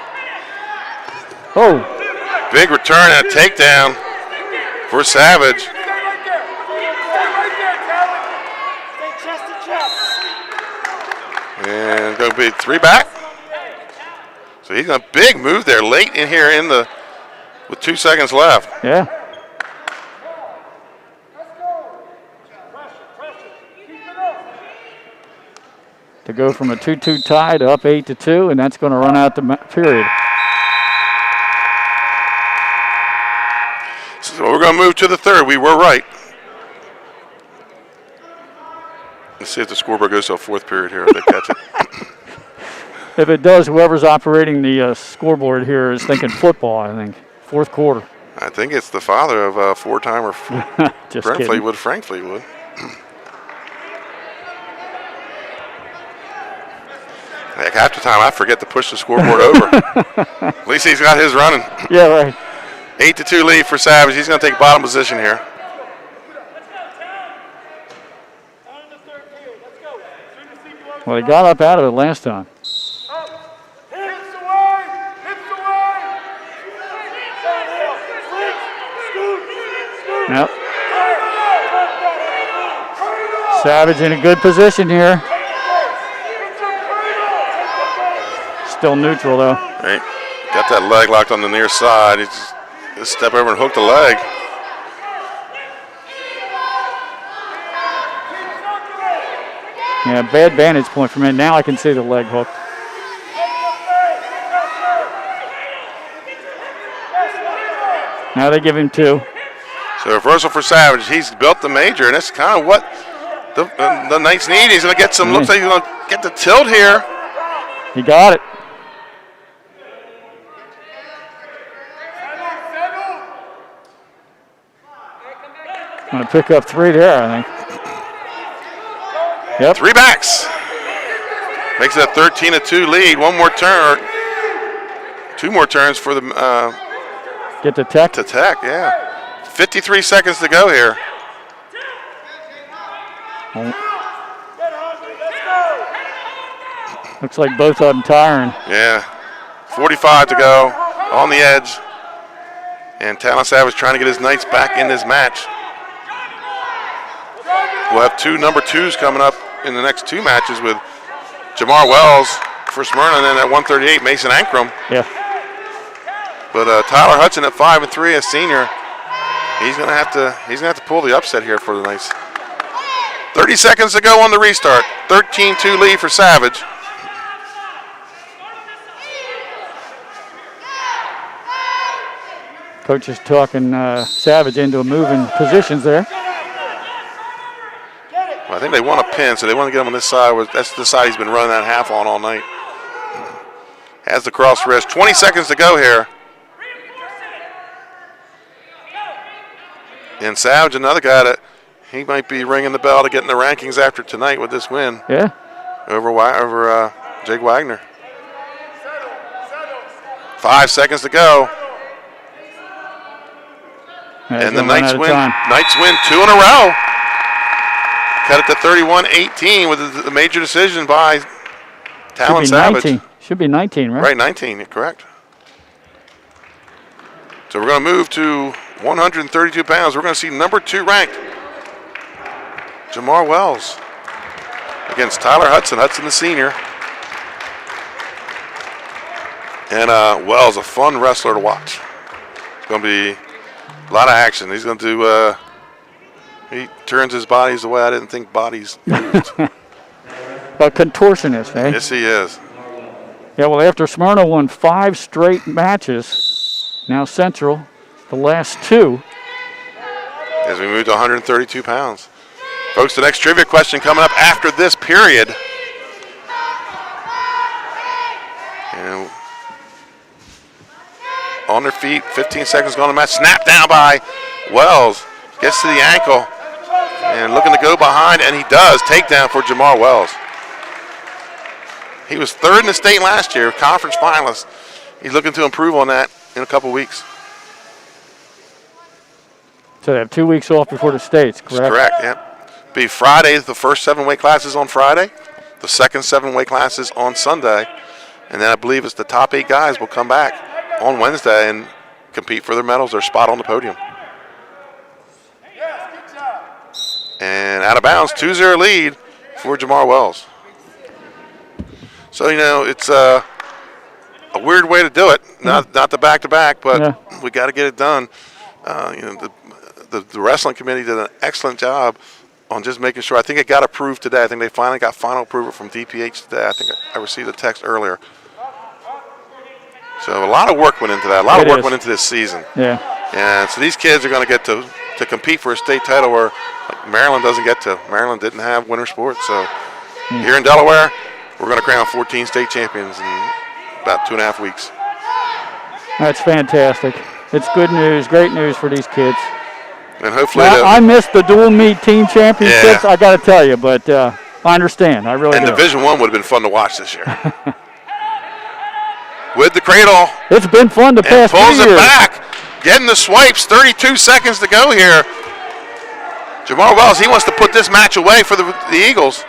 Oh. Big return and a takedown for Savage. And going to be 3 back. So he's got a big move there late in here with 2 seconds left. Yeah. To go from a 2-2 tie to up 8-2, and that's going to run out the period. So we're going to move to the third. We were right. Let's see if the scoreboard goes to a fourth period here. If they catch it. If it does, whoever's operating the scoreboard here is thinking football, I think. Fourth quarter. I think it's the father of four-timer Just Brent kidding. Fleetwood, Frank Fleetwood. Heck, half the time I forget to push the scoreboard over. At least he's got his running. Yeah, right. 8-2 lead for Savage. He's going to take bottom position here. Well, he got up out of it last time. Yep. Savage in a good position here. Still neutral though. Right. Got that leg locked on the near side. He just step over and hook the leg. Yeah, bad vantage point for me. Now I can see the leg hook. Now they give him 2. So reversal for Savage. He's built the major, and that's kind of what the Knights need. He's going to get some, looks like he's going to get the tilt here. He got it. Going to pick up 3 there, I think. Yep. 3 backs. Makes it a 13-2 lead. One more turn. 2 more turns for the Get the tech. to Tech, yeah. 53 seconds to go here. Looks like both of them tiring. Yeah. 45 to go on the edge. And Talon Savage trying to get his Knights back in this match. We'll have 2 number 2s coming up in the next 2 matches with Jamar Wells for Smyrna, and then at 138, Mason Ankrum. Yeah. But Tyler Hudson at 5-3, a senior, he's gonna have to pull the upset here for the Knights. 30 seconds to go on the restart. 13-2 lead for Savage. Coach is talking Savage into moving positions there. Well, I think they want a pin, so they want to get him on this side. That's the side he's been running that half on all night. Has the cross wrist. 20 seconds to go here. And Savage, another guy that he might be ringing the bell to get in the rankings after tonight with this win. Yeah. Over Jake Wagner. 5 seconds to go. And the Knights win. Knights win 2 in a row. Cut it to 31-18 with the major decision by Talon Savage. 19. Should be 19, right? Right, 19, you're correct. So we're going to move to 132 pounds. We're going to see number 2 ranked Jamar Wells against Tyler Hudson. Hudson the senior. And Wells, a fun wrestler to watch. It's going to be a lot of action. He's going to do, he turns his bodies the way I didn't think bodies moved. A contortionist, eh? Yes, he is. Yeah, well, after Smyrna won 5 straight matches, now Central, the last 2. As we move to 132 pounds. Folks, the next trivia question coming up after this period. And on their feet, 15 seconds gone to match. Snap down by Wells. Gets to the ankle and looking to go behind, and he does. Takedown for Jamar Wells. He was 3rd in the state last year, conference finalist. He's looking to improve on that in a couple weeks. So they have 2 weeks off before the states, correct? That's correct, yeah. Be Friday, the first 7-weight classes on Friday, the second 7-weight classes on Sunday, and then I believe it's the top 8 guys will come back on Wednesday and compete for their medals, their spot on the podium. And out of bounds, 2-0 lead for Jamar Wells. So, you know, it's a weird way to do it. Not the back-to-back, but we got to get it done. You know, the wrestling committee did an excellent job on just making sure. I think it got approved today. I think they finally got final approval from DPH today. I think I received a text earlier. So a lot of work went into that. A lot of work went into this season. Yeah. And so these kids are going to get to compete for a state title where Maryland doesn't get to. Maryland didn't have winter sports. So here in Delaware, we're going to crown 14 state champions in about 2.5 weeks. That's fantastic. It's good news, great news for these kids. And hopefully I missed the dual meet team championships, I got to tell you, but I understand. I really do. And Division I would have been fun to watch this year. With the cradle. It's been fun to pass. Pulls it back. Getting the swipes. 32 seconds to go here. Jamar Wells, he wants to put this match away for the Eagles.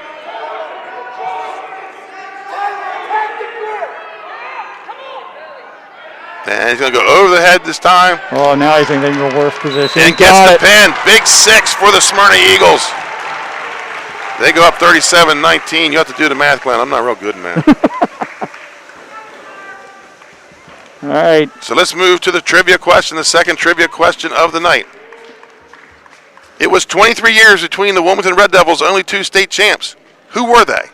And he's going to go over the head this time. Oh, now he's in the worst position. And gets the pin. Big 6 for the Smyrna Eagles. They go up 37-19. You have to do the math, Glenn. I'm not real good, man. All right. So let's move to the trivia question, the second trivia question of the night. It was 23 years between the Wilmington Red Devils' only 2 state champs. Who were they?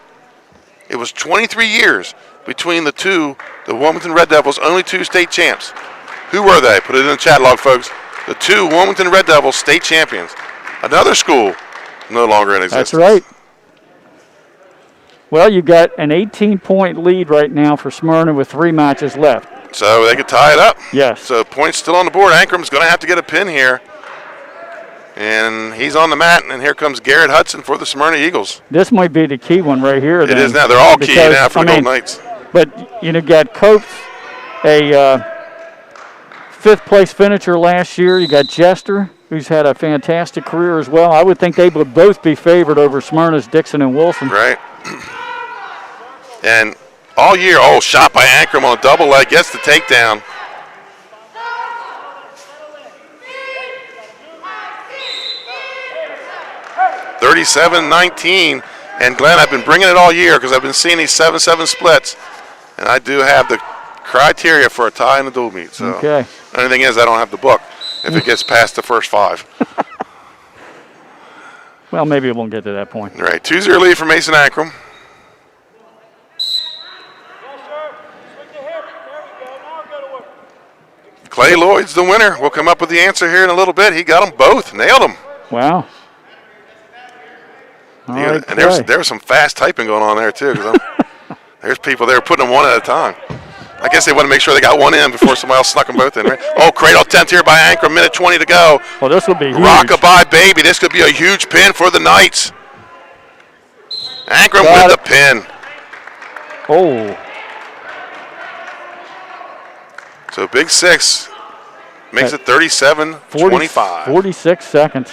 It was 23 years between the Wilmington Red Devils' only 2 state champs. Who were they? Put it in the chat log, folks. The 2 Wilmington Red Devils state champions. Another school no longer in existence. That's right. Well, you've got an 18-point lead right now for Smyrna with 3 matches left. So they could tie it up. Yes. So points still on the board. Ankram's going to have to get a pin here. And he's on the mat, and here comes Garrett Hudson for the Smyrna Eagles. This might be the key one right here. It is now. They're all key now for the Golden Knights. But you got Coates, a 5th-place finisher last year. You got Jester, who's had a fantastic career as well. I would think they would both be favored over Smyrna's Dixon and Wilson. Right. And all year, shot by Ankram on a double leg, gets the takedown. (37-19), and Glenn, I've been bringing it all year because I've been seeing these 7-7 splits, and I do have the criteria for a tie in the dual meet. So okay. The only thing is I don't have the book if it gets past the first 5. Well, maybe it won't get to that point. All right, 2-0 lead for Mason Ankram. Clay Lloyd's the winner. We'll come up with the answer here in a little bit. He got them both, nailed them. Wow. And there was some fast typing going on there too. There's people there putting them one at a time. I guess they want to make sure they got one in before somebody else snuck them both in. Right? Cradle 10th here by Ankram, minute 20 to go. Well, this will be huge. Rockabye baby, this could be a huge pin for the Knights. Ankram with the pin. Oh. So big 6 makes it 37-25. 46 seconds.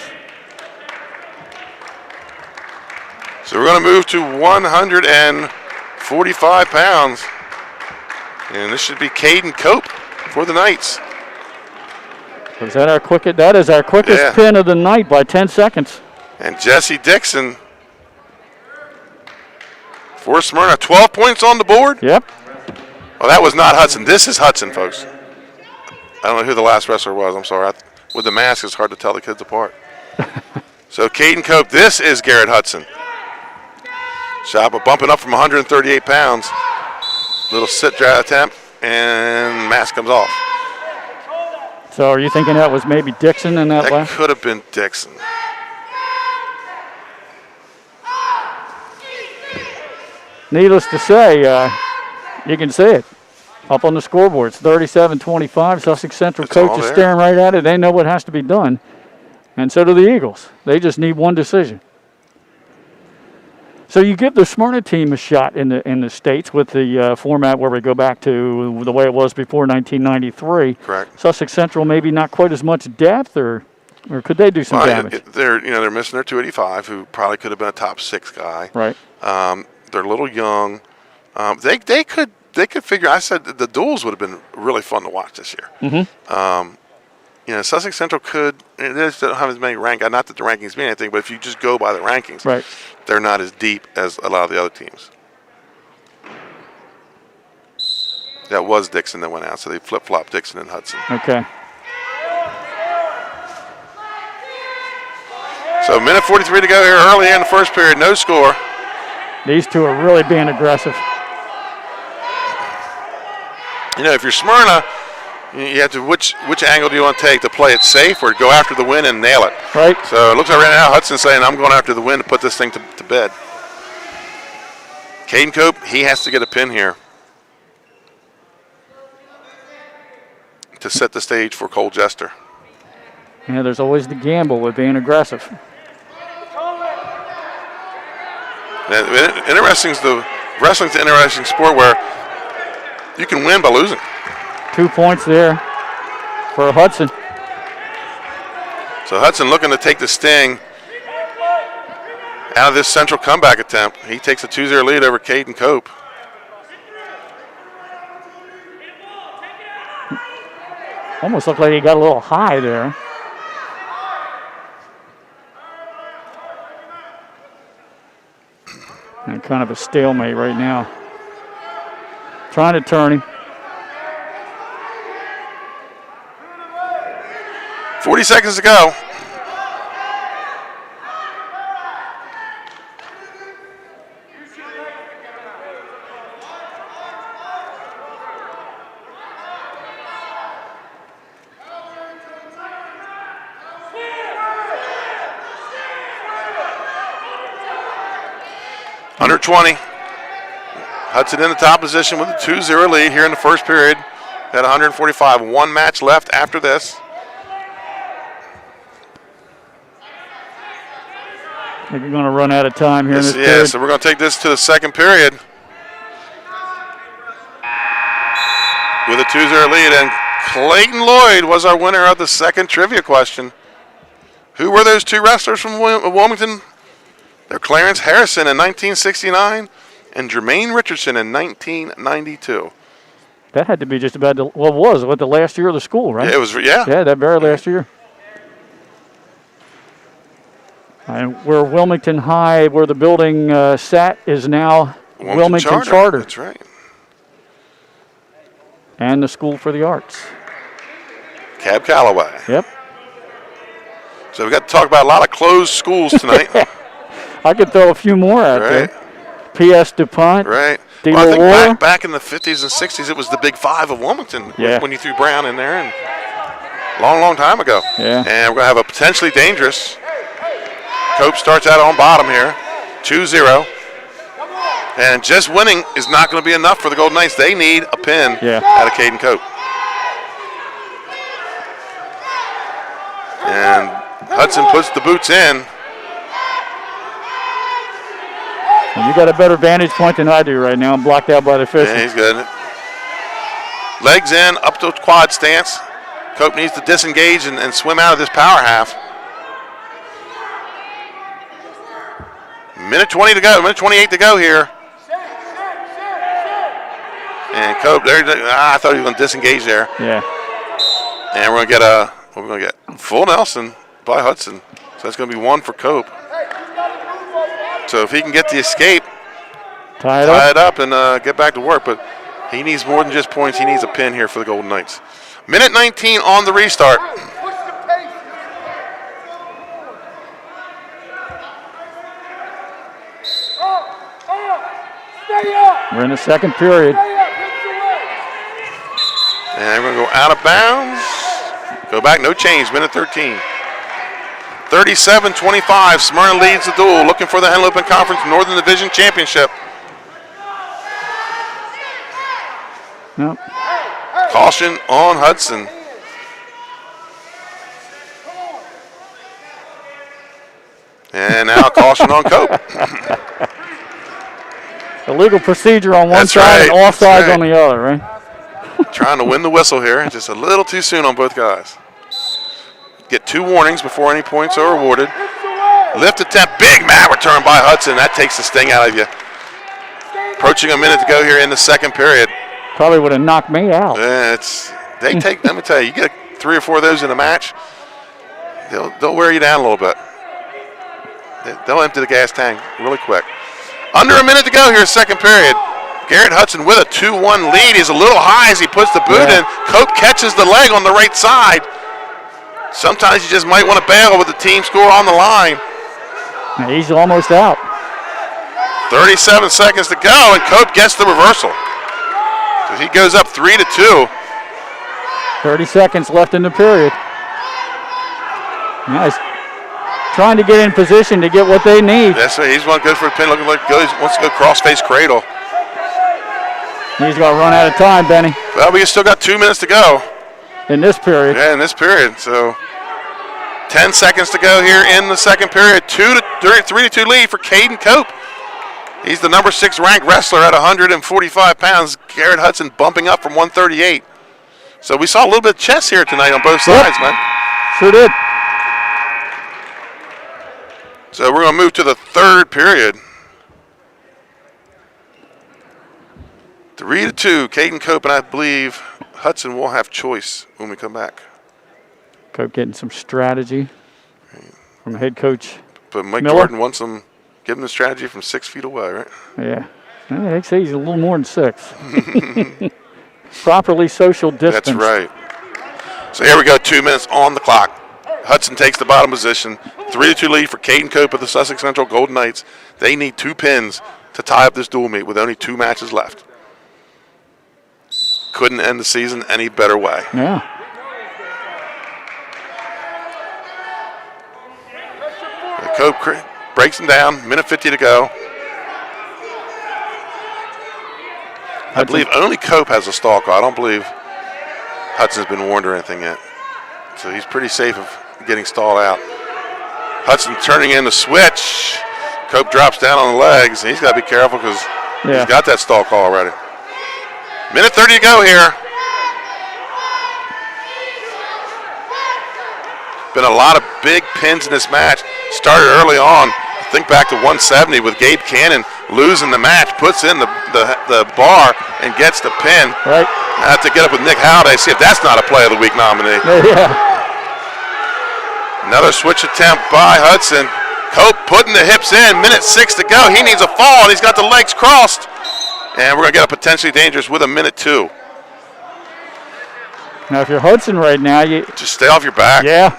So we're going to move to 145 pounds. And this should be Caden Cope for the Knights. Is that our quickest? That is our quickest pin of the night by 10 seconds. And Jesse Dixon for Smyrna. 12 points on the board. Yep. Well, that was not Hudson. This is Hudson, folks. I don't know who the last wrestler was. I'm sorry. With the mask, it's hard to tell the kids apart. So Caden Cope, this is Garrett Hudson. Shaba bumping up from 138 pounds. Little sit dry attempt, and mask comes off. So are you thinking that was maybe Dixon in that That could have been Dixon. Needless to say, you can see it up on the scoreboard. It's 37-25. Sussex Central coach is staring right at it. They know what has to be done, and so do the Eagles. They just need one decision. So you give the Smyrna team a shot in the States with the format where we go back to the way it was before 1993. Correct. Sussex Central maybe not quite as much depth, or could they do some damage? They're missing their 285, who probably could have been a top 6 guy. Right. They're a little young. They could figure. I said the duels would have been really fun to watch this year. Mm-hmm. Sussex Central could. They just don't have as many rankings. Not that the rankings mean anything, but if you just go by the rankings, right, they're not as deep as a lot of the other teams. That was Dixon that went out, so they flip-flopped Dixon and Hudson. Okay. So minute 43 to go here early in the first period. No score. These two are really being aggressive. If you're Smyrna, You have to which angle do you want to take to play it safe or go after the win and nail it? Right. So it looks like right now Hudson's saying I'm going after the win to put this thing to bed. Caden Cope, he has to get a pin here to set the stage for Cole Jester. Yeah, there's always the gamble with being aggressive. Interesting is wrestling's an interesting sport where you can win by losing. 2 points there for Hudson. So Hudson looking to take the sting out of this central comeback attempt. He takes a 2-0 lead over Caden Cope. Almost looked like he got a little high there. And kind of a stalemate right now. Trying to turn him. 40 seconds to go. Under 20. Hudson in the top position with a 2-0 lead here in the first period. At 145. One match left after this. I think we're going to run out of time here in this Yeah, period. so we're going to take this to the second period with a 2-0 lead. And Clayton Lloyd was our winner of the second trivia question. Who were those two wrestlers from Wilmington? They're Clarence Harrison in 1969 and Jermaine Richardson in 1992. That had to be just about the last year of the school, right? Yeah, it was, yeah. Yeah, that very last year. And where Wilmington High, where the building sat, is now Wilmington Charter. That's right. And the School for the Arts. Cab Calloway. Yep. So we've got to talk about a lot of closed schools tonight. I could throw a few more out there. P.S. DuPont. Right. De Well, I La think back in the 50s and 60s, it was the Big Five of Wilmington when you threw Brown in there, and long time ago. Yeah. And we're going to have a potentially dangerous. Cope starts out on bottom here, 2-0. And just winning is not going to be enough for the Golden Knights. They need a pin out of Caden Cope. And Hudson puts the boots in. And you got a better vantage point than I do right now. I'm blocked out by the official. Yeah, he's good. Legs in, up to quad stance. Cope needs to disengage and swim out of this power half. Minute 20 to go, minute 28 to go here. And Cope, I thought he was going to disengage there. Yeah. And we're going to get full Nelson by Hudson. So that's going to be one for Cope. So if he can get the escape, tie it up and get back to work. But he needs more than just points. He needs a pin here for the Golden Knights. Minute 19 on the restart. We're in the second period. And we're going to go out of bounds. Go back, no change, minute 13. 37-25, Smyrna leads the duel, looking for the Henlopen Conference Northern Division Championship. Nope. Caution on Hudson. And now caution on Cope. Illegal procedure on one side and offsides on the other, right? Trying to win the whistle here, just a little too soon on both guys. Get 2 warnings before any points are awarded. Lift attempt, big mat return by Hudson. That takes the sting out of you. Approaching a minute to go here in the second period. Probably would have knocked me out. Let me tell you, you get 3 or 4 of those in a match, they'll wear you down a little bit. They'll empty the gas tank really quick. Under a minute to go here, second period. Garrett Hudson with a 2-1 lead. He's a little high as he puts the boot in. Cope catches the leg on the right side. Sometimes you just might want to bail with the team score on the line. He's almost out. 37 seconds to go, and Cope gets the reversal. So he goes up 3-2. 30 seconds left in the period. Nice. Trying to get in position to get what they need. That's right. He's one good for a pin. Looking like he wants to go cross-face cradle. He's going to run out of time, Benny. Well, we still got 2 minutes to go. In this period. Yeah, in this period. So 10 seconds to go here in the second period. 3-2 lead for Caden Cope. He's the number 6 ranked wrestler at 145 pounds. Garrett Hudson bumping up from 138. So we saw a little bit of chess here tonight on both sides, man. Sure did. So we're going to move to the third period. 3-2, Caden Cope, and I believe Hudson will have choice when we come back. Cope getting some strategy from head coach But Mike Miller. Jordan wants him, give him the strategy from 6 feet away, right? Yeah. I'd say he's a little more than 6. Properly social distance. That's right. So here we go, 2 minutes on the clock. Hudson takes the bottom position. 3-2 lead for Caden Cope of the Sussex Central Golden Knights. They need 2 pins to tie up this dual meet with only 2 matches left. Couldn't end the season any better way. Yeah. Cope breaks him down, minute 50 to go. I believe only Cope has a stall call. I don't believe Hudson's been warned or anything yet. So he's pretty safe of getting stalled out. Hudson turning in the switch. Cope drops down on the legs. He's got to be careful because he's got that stall call already. Minute 30 to go here. Been a lot of big pins in this match. Started early on. Think back to 170 with Gabe Cannon losing the match, puts in the bar and gets the pin. Right. I have to get up with Nick Halliday, see if that's not a Play of the Week nominee. Yeah. Another switch attempt by Hudson. Cope putting the hips in. Minute 6 to go. He needs a fall, and he's got the legs crossed. And we're going to get a potentially dangerous with a minute 2. Now, if you're Hudson right now, you just stay off your back. Yeah.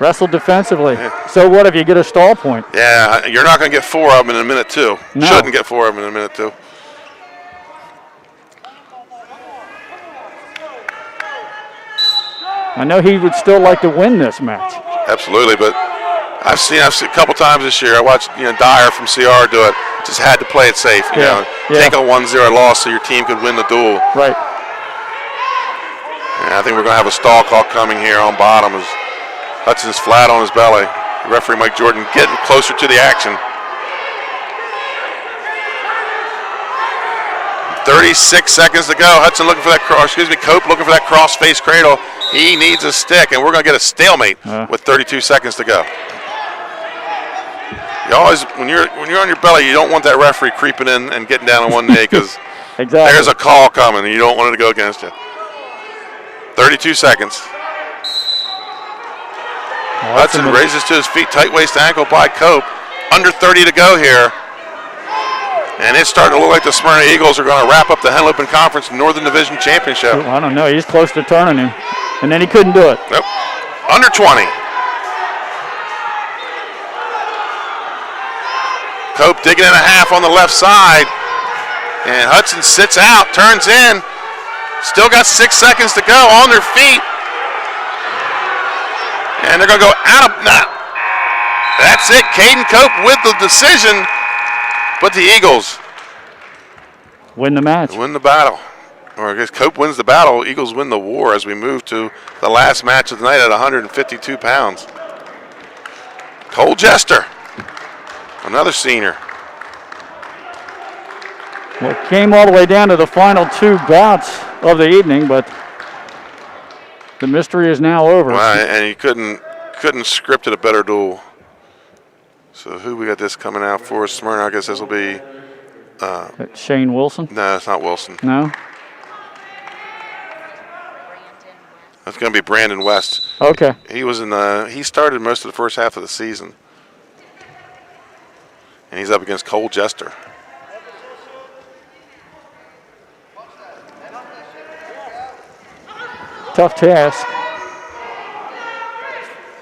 Wrestle defensively. Yeah. So what if you get a stall point? Yeah, you're not going to get 4 of them in a minute 2. No. Shouldn't get 4 of them in a minute 2. I know he would still like to win this match. Absolutely, but I've seen a couple times this year. I watched Dyer from CR do it. Just had to play it safe. You know, take a 1-0 loss so your team could win the duel. Right. And I think we're going to have a stall call coming here on bottom as Hudson's flat on his belly. Referee Mike Jordan getting closer to the action. 36 seconds to go. Hudson looking for that Cope looking for that cross-face cradle. He needs a stick, and we're going to get a stalemate with 32 seconds to go. You always, when you're on your belly, you don't want that referee creeping in and getting down on one knee because there's a call coming, and you don't want it to go against you. 32 seconds. Hudson raises to his feet, tight waist ankle by Cope. Under 30 to go here. And it's starting to look like the Smyrna Eagles are going to wrap up the Henlopen Conference Northern Division Championship. I don't know. He's close to turning him. And then he couldn't do it. Nope. Under 20. Cope digging in a half on the left side. And Hudson sits out, turns in. Still got 6 seconds to go on their feet. And they're going to go out of now. That's it. Caden Cope with the decision. But the Eagles win the match. Win the battle. Or I guess Cope wins the battle. Eagles win the war as we move to the last match of the night at 152 pounds. Cole Jester, another senior. Well, it came all the way down to the final 2 bouts of the evening, but the mystery is now over. And you couldn't script it a better duel. So who we got this coming out for? Smyrna, I guess this will be... Shane Wilson? No, it's not Wilson. No? It's going to be Brandon West. Okay. He started most of the first half of the season. And he's up against Cole Jester. Tough task.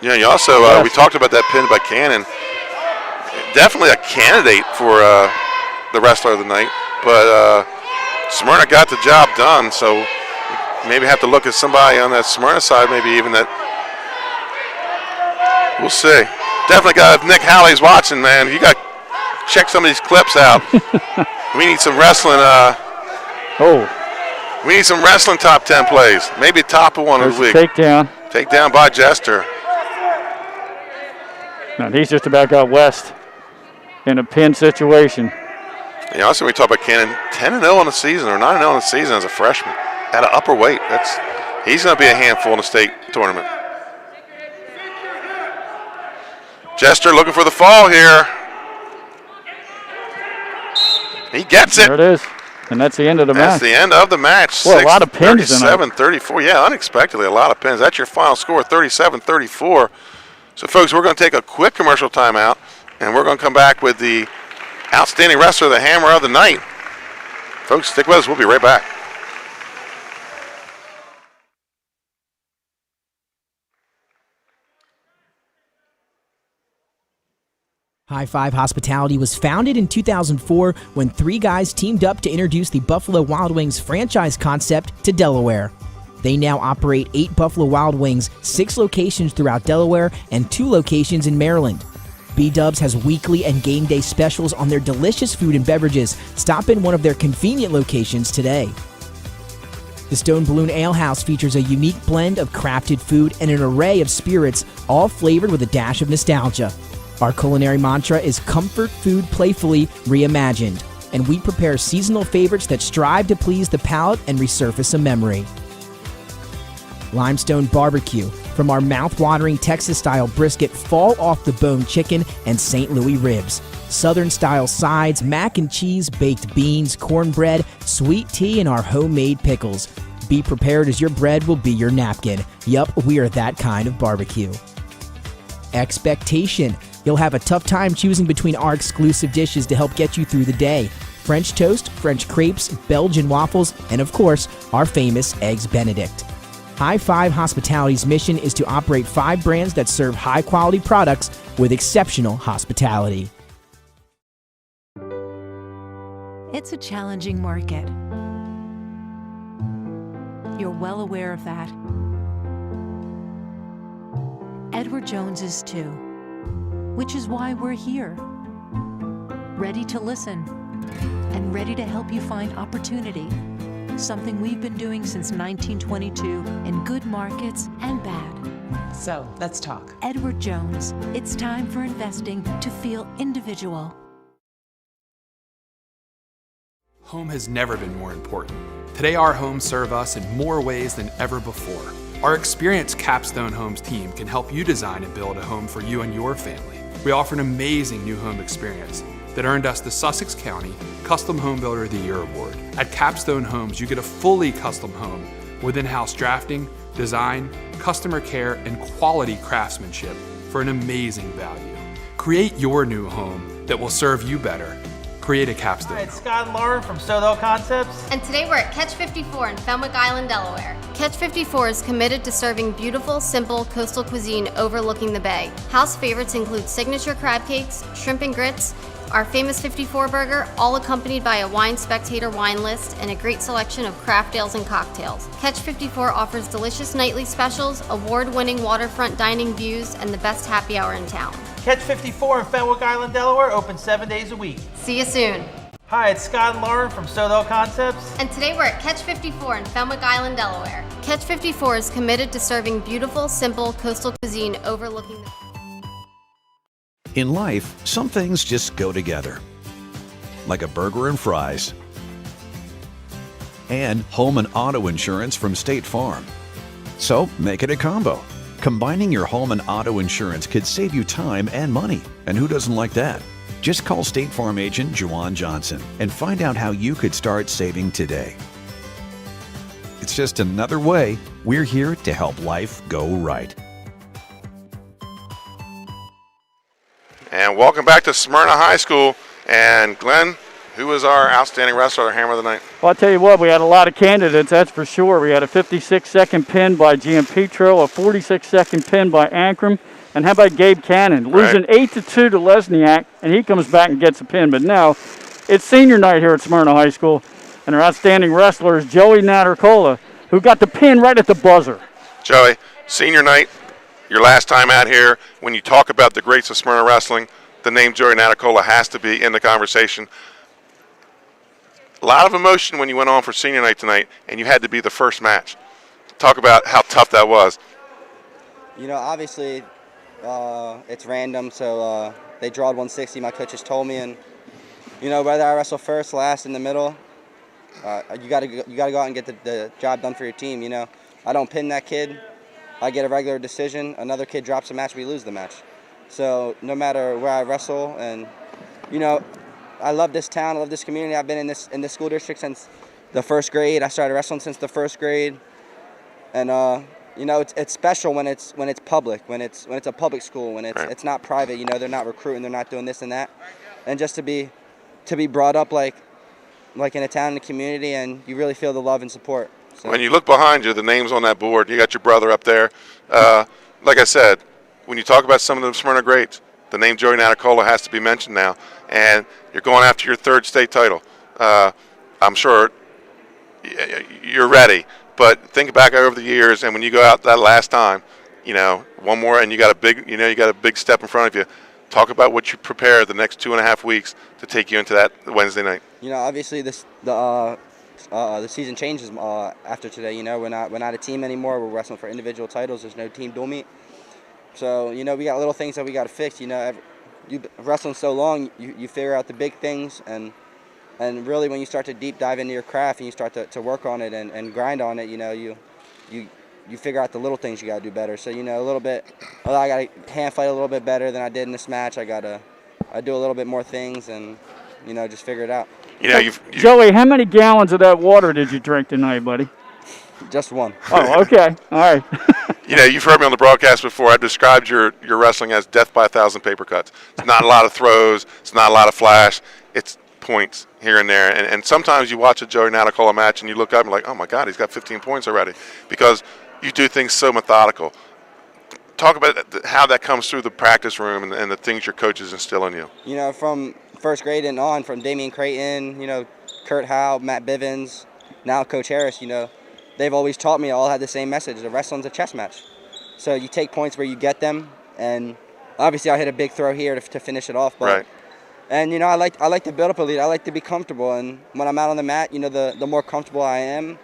Yeah, you also, we talked about that pin by Cannon. Definitely a candidate for the wrestler of the night, but Smyrna got the job done, so maybe have to look at somebody on that Smyrna side, maybe even that. We'll see. Definitely got, if Nick Halley's watching, man, you got to check some of these clips out. We need some wrestling. We need some wrestling top 10 plays. Maybe top of one of the week. Takedown. Takedown by Jester. Now he's just about got West in a pin situation. You know, also we talk about Cannon, 10-0 in the season or 9-0 in the season as a freshman at an upper weight. He's going to be a handful in the state tournament. Jester looking for the fall here. He gets it. There it is. And that's the end of the match. That's the end of the match. Well, a lot of pins tonight. 37-34. Yeah, unexpectedly, a lot of pins. That's your final score, 37-34. So, folks, we're going to take a quick commercial timeout, and we're going to come back with the outstanding wrestler, the Hammer of the Night. Folks, stick with us. We'll be right back. High Five Hospitality was founded in 2004 when three guys teamed up to introduce the Buffalo Wild Wings franchise concept to Delaware. They now operate 8 Buffalo Wild Wings, 6 locations throughout Delaware, and 2 locations in Maryland. B-Dubs has weekly and game day specials on their delicious food and beverages. Stop in one of their convenient locations today. The Stone Balloon Ale House features a unique blend of crafted food and an array of spirits, all flavored with a dash of nostalgia. Our culinary mantra is comfort food playfully reimagined, and we prepare seasonal favorites that strive to please the palate and resurface a memory. Limestone Barbecue, from our mouth-watering Texas-style brisket, fall-off-the-bone chicken, and St. Louis ribs. Southern-style sides, mac and cheese, baked beans, cornbread, sweet tea, and our homemade pickles. Be prepared as your bread will be your napkin. Yup, we are that kind of barbecue. Expectation. You'll have a tough time choosing between our exclusive dishes to help get you through the day. French toast, French crepes, Belgian waffles, and of course, our famous Eggs Benedict. High Five Hospitality's mission is to operate 5 brands that serve high-quality products with exceptional hospitality. It's a challenging market. You're well aware of that. Edward Jones is too, which is why we're here, ready to listen and ready to help you find opportunity, something we've been doing since 1922 in good markets and bad. So, let's talk. Edward Jones, it's time for investing to feel individual. Home has never been more important. Today, our homes serve us in more ways than ever before. Our experienced Capstone Homes team can help you design and build a home for you and your family. We offer an amazing new home experience that earned us the Sussex County Custom Home Builder of the Year award. At Capstone Homes, you get a fully custom home with in-house drafting, design, customer care, and quality craftsmanship for an amazing value. Create your new home that will serve you better. Create a Capstone. Hi, it's Scott and Lauren from Soto Concepts. And today we're at Catch 54 in Fenwick Island, Delaware. Catch 54 is committed to serving beautiful, simple coastal cuisine overlooking the bay. House favorites include signature crab cakes, shrimp and grits, our famous 54 burger, all accompanied by a Wine Spectator wine list and a great selection of craft ales and cocktails. Catch 54 offers delicious nightly specials, award-winning waterfront dining views, and the best happy hour in town. Catch 54 in Fenwick Island, Delaware, open 7 days a week. See you soon. Hi, it's Scott and Lauren from Soto Concepts. And today we're at Catch 54 in Fenwick Island, Delaware. Catch 54 is committed to serving beautiful, simple coastal cuisine overlooking the... In life, some things just go together. Like a burger and fries. And home and auto insurance from State Farm. So make it a combo. Combining your home and auto insurance could save you time and money. And who doesn't like that? Just call State Farm agent Juwan Johnson and find out how you could start saving today. It's just another way we're here to help life go right. And welcome back to Smyrna High School. And Glenn, who is our outstanding wrestler, our Hammer of the Night? Well, I'll tell you what, we had a lot of candidates, that's for sure. We had a 56-second pin by Gian Petro, a 46-second pin by Ankrum, and how about Gabe Cannon? Losing 8-2 to Lesniak, and he comes back and gets a pin. But now, it's senior night here at Smyrna High School, and our outstanding wrestler is Joey Nattercola. who got the pin right at the buzzer. Joey, senior night, your last time out here. When you talk about the greats of Smyrna wrestling, the name Joey Natacola has to be in the conversation. A lot of emotion when you went on for senior night tonight, and you had to be the first match. Talk about how tough that was. Obviously, it's random, so they drawed 160, my coaches told me, and, whether I wrestle first, last, in the middle, you gotta go out and get the job done for your team, I don't pin that kid. I get a regular decision. Another kid drops a match, we lose the match. So no matter where I wrestle, and, I love this town, I love this community. I've been in this school district since the first grade. I started wrestling since the first grade. And, it's special when it's public, when it's a public school, when it's not private. They're not recruiting, they're not doing this and that, and just to be brought up like in a town and a community, and you really feel the love and support. So. When you look behind you, the names on that board, you got your brother up there. Like I said, when you talk about some of the Smyrna greats, the name Joey Natacola has to be mentioned now, and you're going after your third state title. I'm sure you're ready. But think back over the years, and when you go out that last time, one more, and you got a big step in front of you. Talk about what you prepare the next 2.5 weeks to take you into that Wednesday night. Obviously the season changes after today. We're not a team anymore. We're wrestling for individual titles. There's no team dual meet. So we got little things that we got to fix. You wrestling so long, you figure out the big things, and really when you start to deep dive into your craft and you start to work on it and grind on it, you figure out the little things you got to do better. So, a little bit, I got to hand fight a little bit better than I did in this match. I do a little bit more things and, just figure it out. Joey, how many gallons of that water did you drink tonight, buddy? Just one. Oh, okay. All right. You've heard me on the broadcast before. I've described your wrestling as death by 1,000 paper cuts. It's not a lot of throws. It's not a lot of flash. It's points here and there. And sometimes you watch a Joey Natacola match and you look up and you're like, oh, my God, he's got 15 points already, because you do things so methodical. Talk about how that comes through the practice room and the things your coaches instill in you. From first grade and on, from Damian Creighton, Kurt Howe, Matt Bivens, now Coach Harris, they've always taught me, all had the same message. The wrestling's a chess match. So you take points where you get them, and obviously I hit a big throw here to finish it off. But, right. And, I like to build up a lead. I like to be comfortable. And when I'm out on the mat, the more comfortable I am,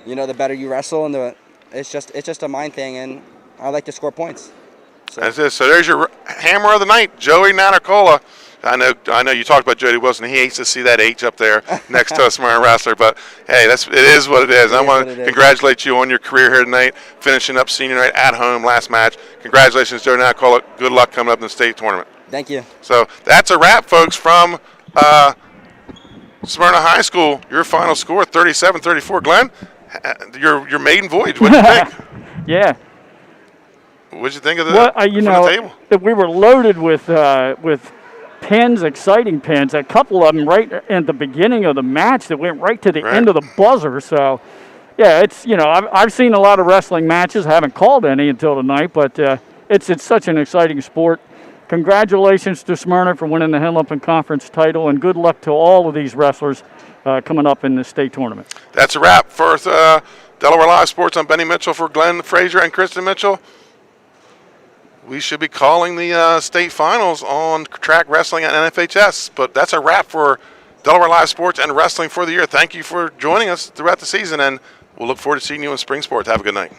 the better you wrestle. And it's just a mind thing, and I like to score points. So. That's it. So there's your hammer of the night, Joey Natacola. I know you talked about Jody Wilson. He hates to see that H up there next to a Smyrna wrestler, but hey, it is what it is. I want to congratulate you on your career here tonight, finishing up senior night at home, last match. Congratulations, Joey Natacola. Good luck coming up in the state tournament. Thank you. So that's a wrap, folks, from Smyrna High School. Your final score, 37-34. Glenn, your maiden voyage. What did you think? Yeah. What did you think of the table? We were loaded with pins, exciting pins. A couple of them right at the beginning of the match that went right to the end of the buzzer. So, yeah, it's I've seen a lot of wrestling matches. Haven't called any until tonight, but it's such an exciting sport. Congratulations to Smyrna for winning the Henlopen Conference title, and good luck to all of these wrestlers coming up in the state tournament. That's a wrap for Delaware Live Sports. I'm Benny Mitchell for Glenn Frazier and Kristen Mitchell. We should be calling the state finals on track wrestling at NFHS, but that's a wrap for Delaware Live Sports and wrestling for the year. Thank you for joining us throughout the season, and we'll look forward to seeing you in spring sports. Have a good night.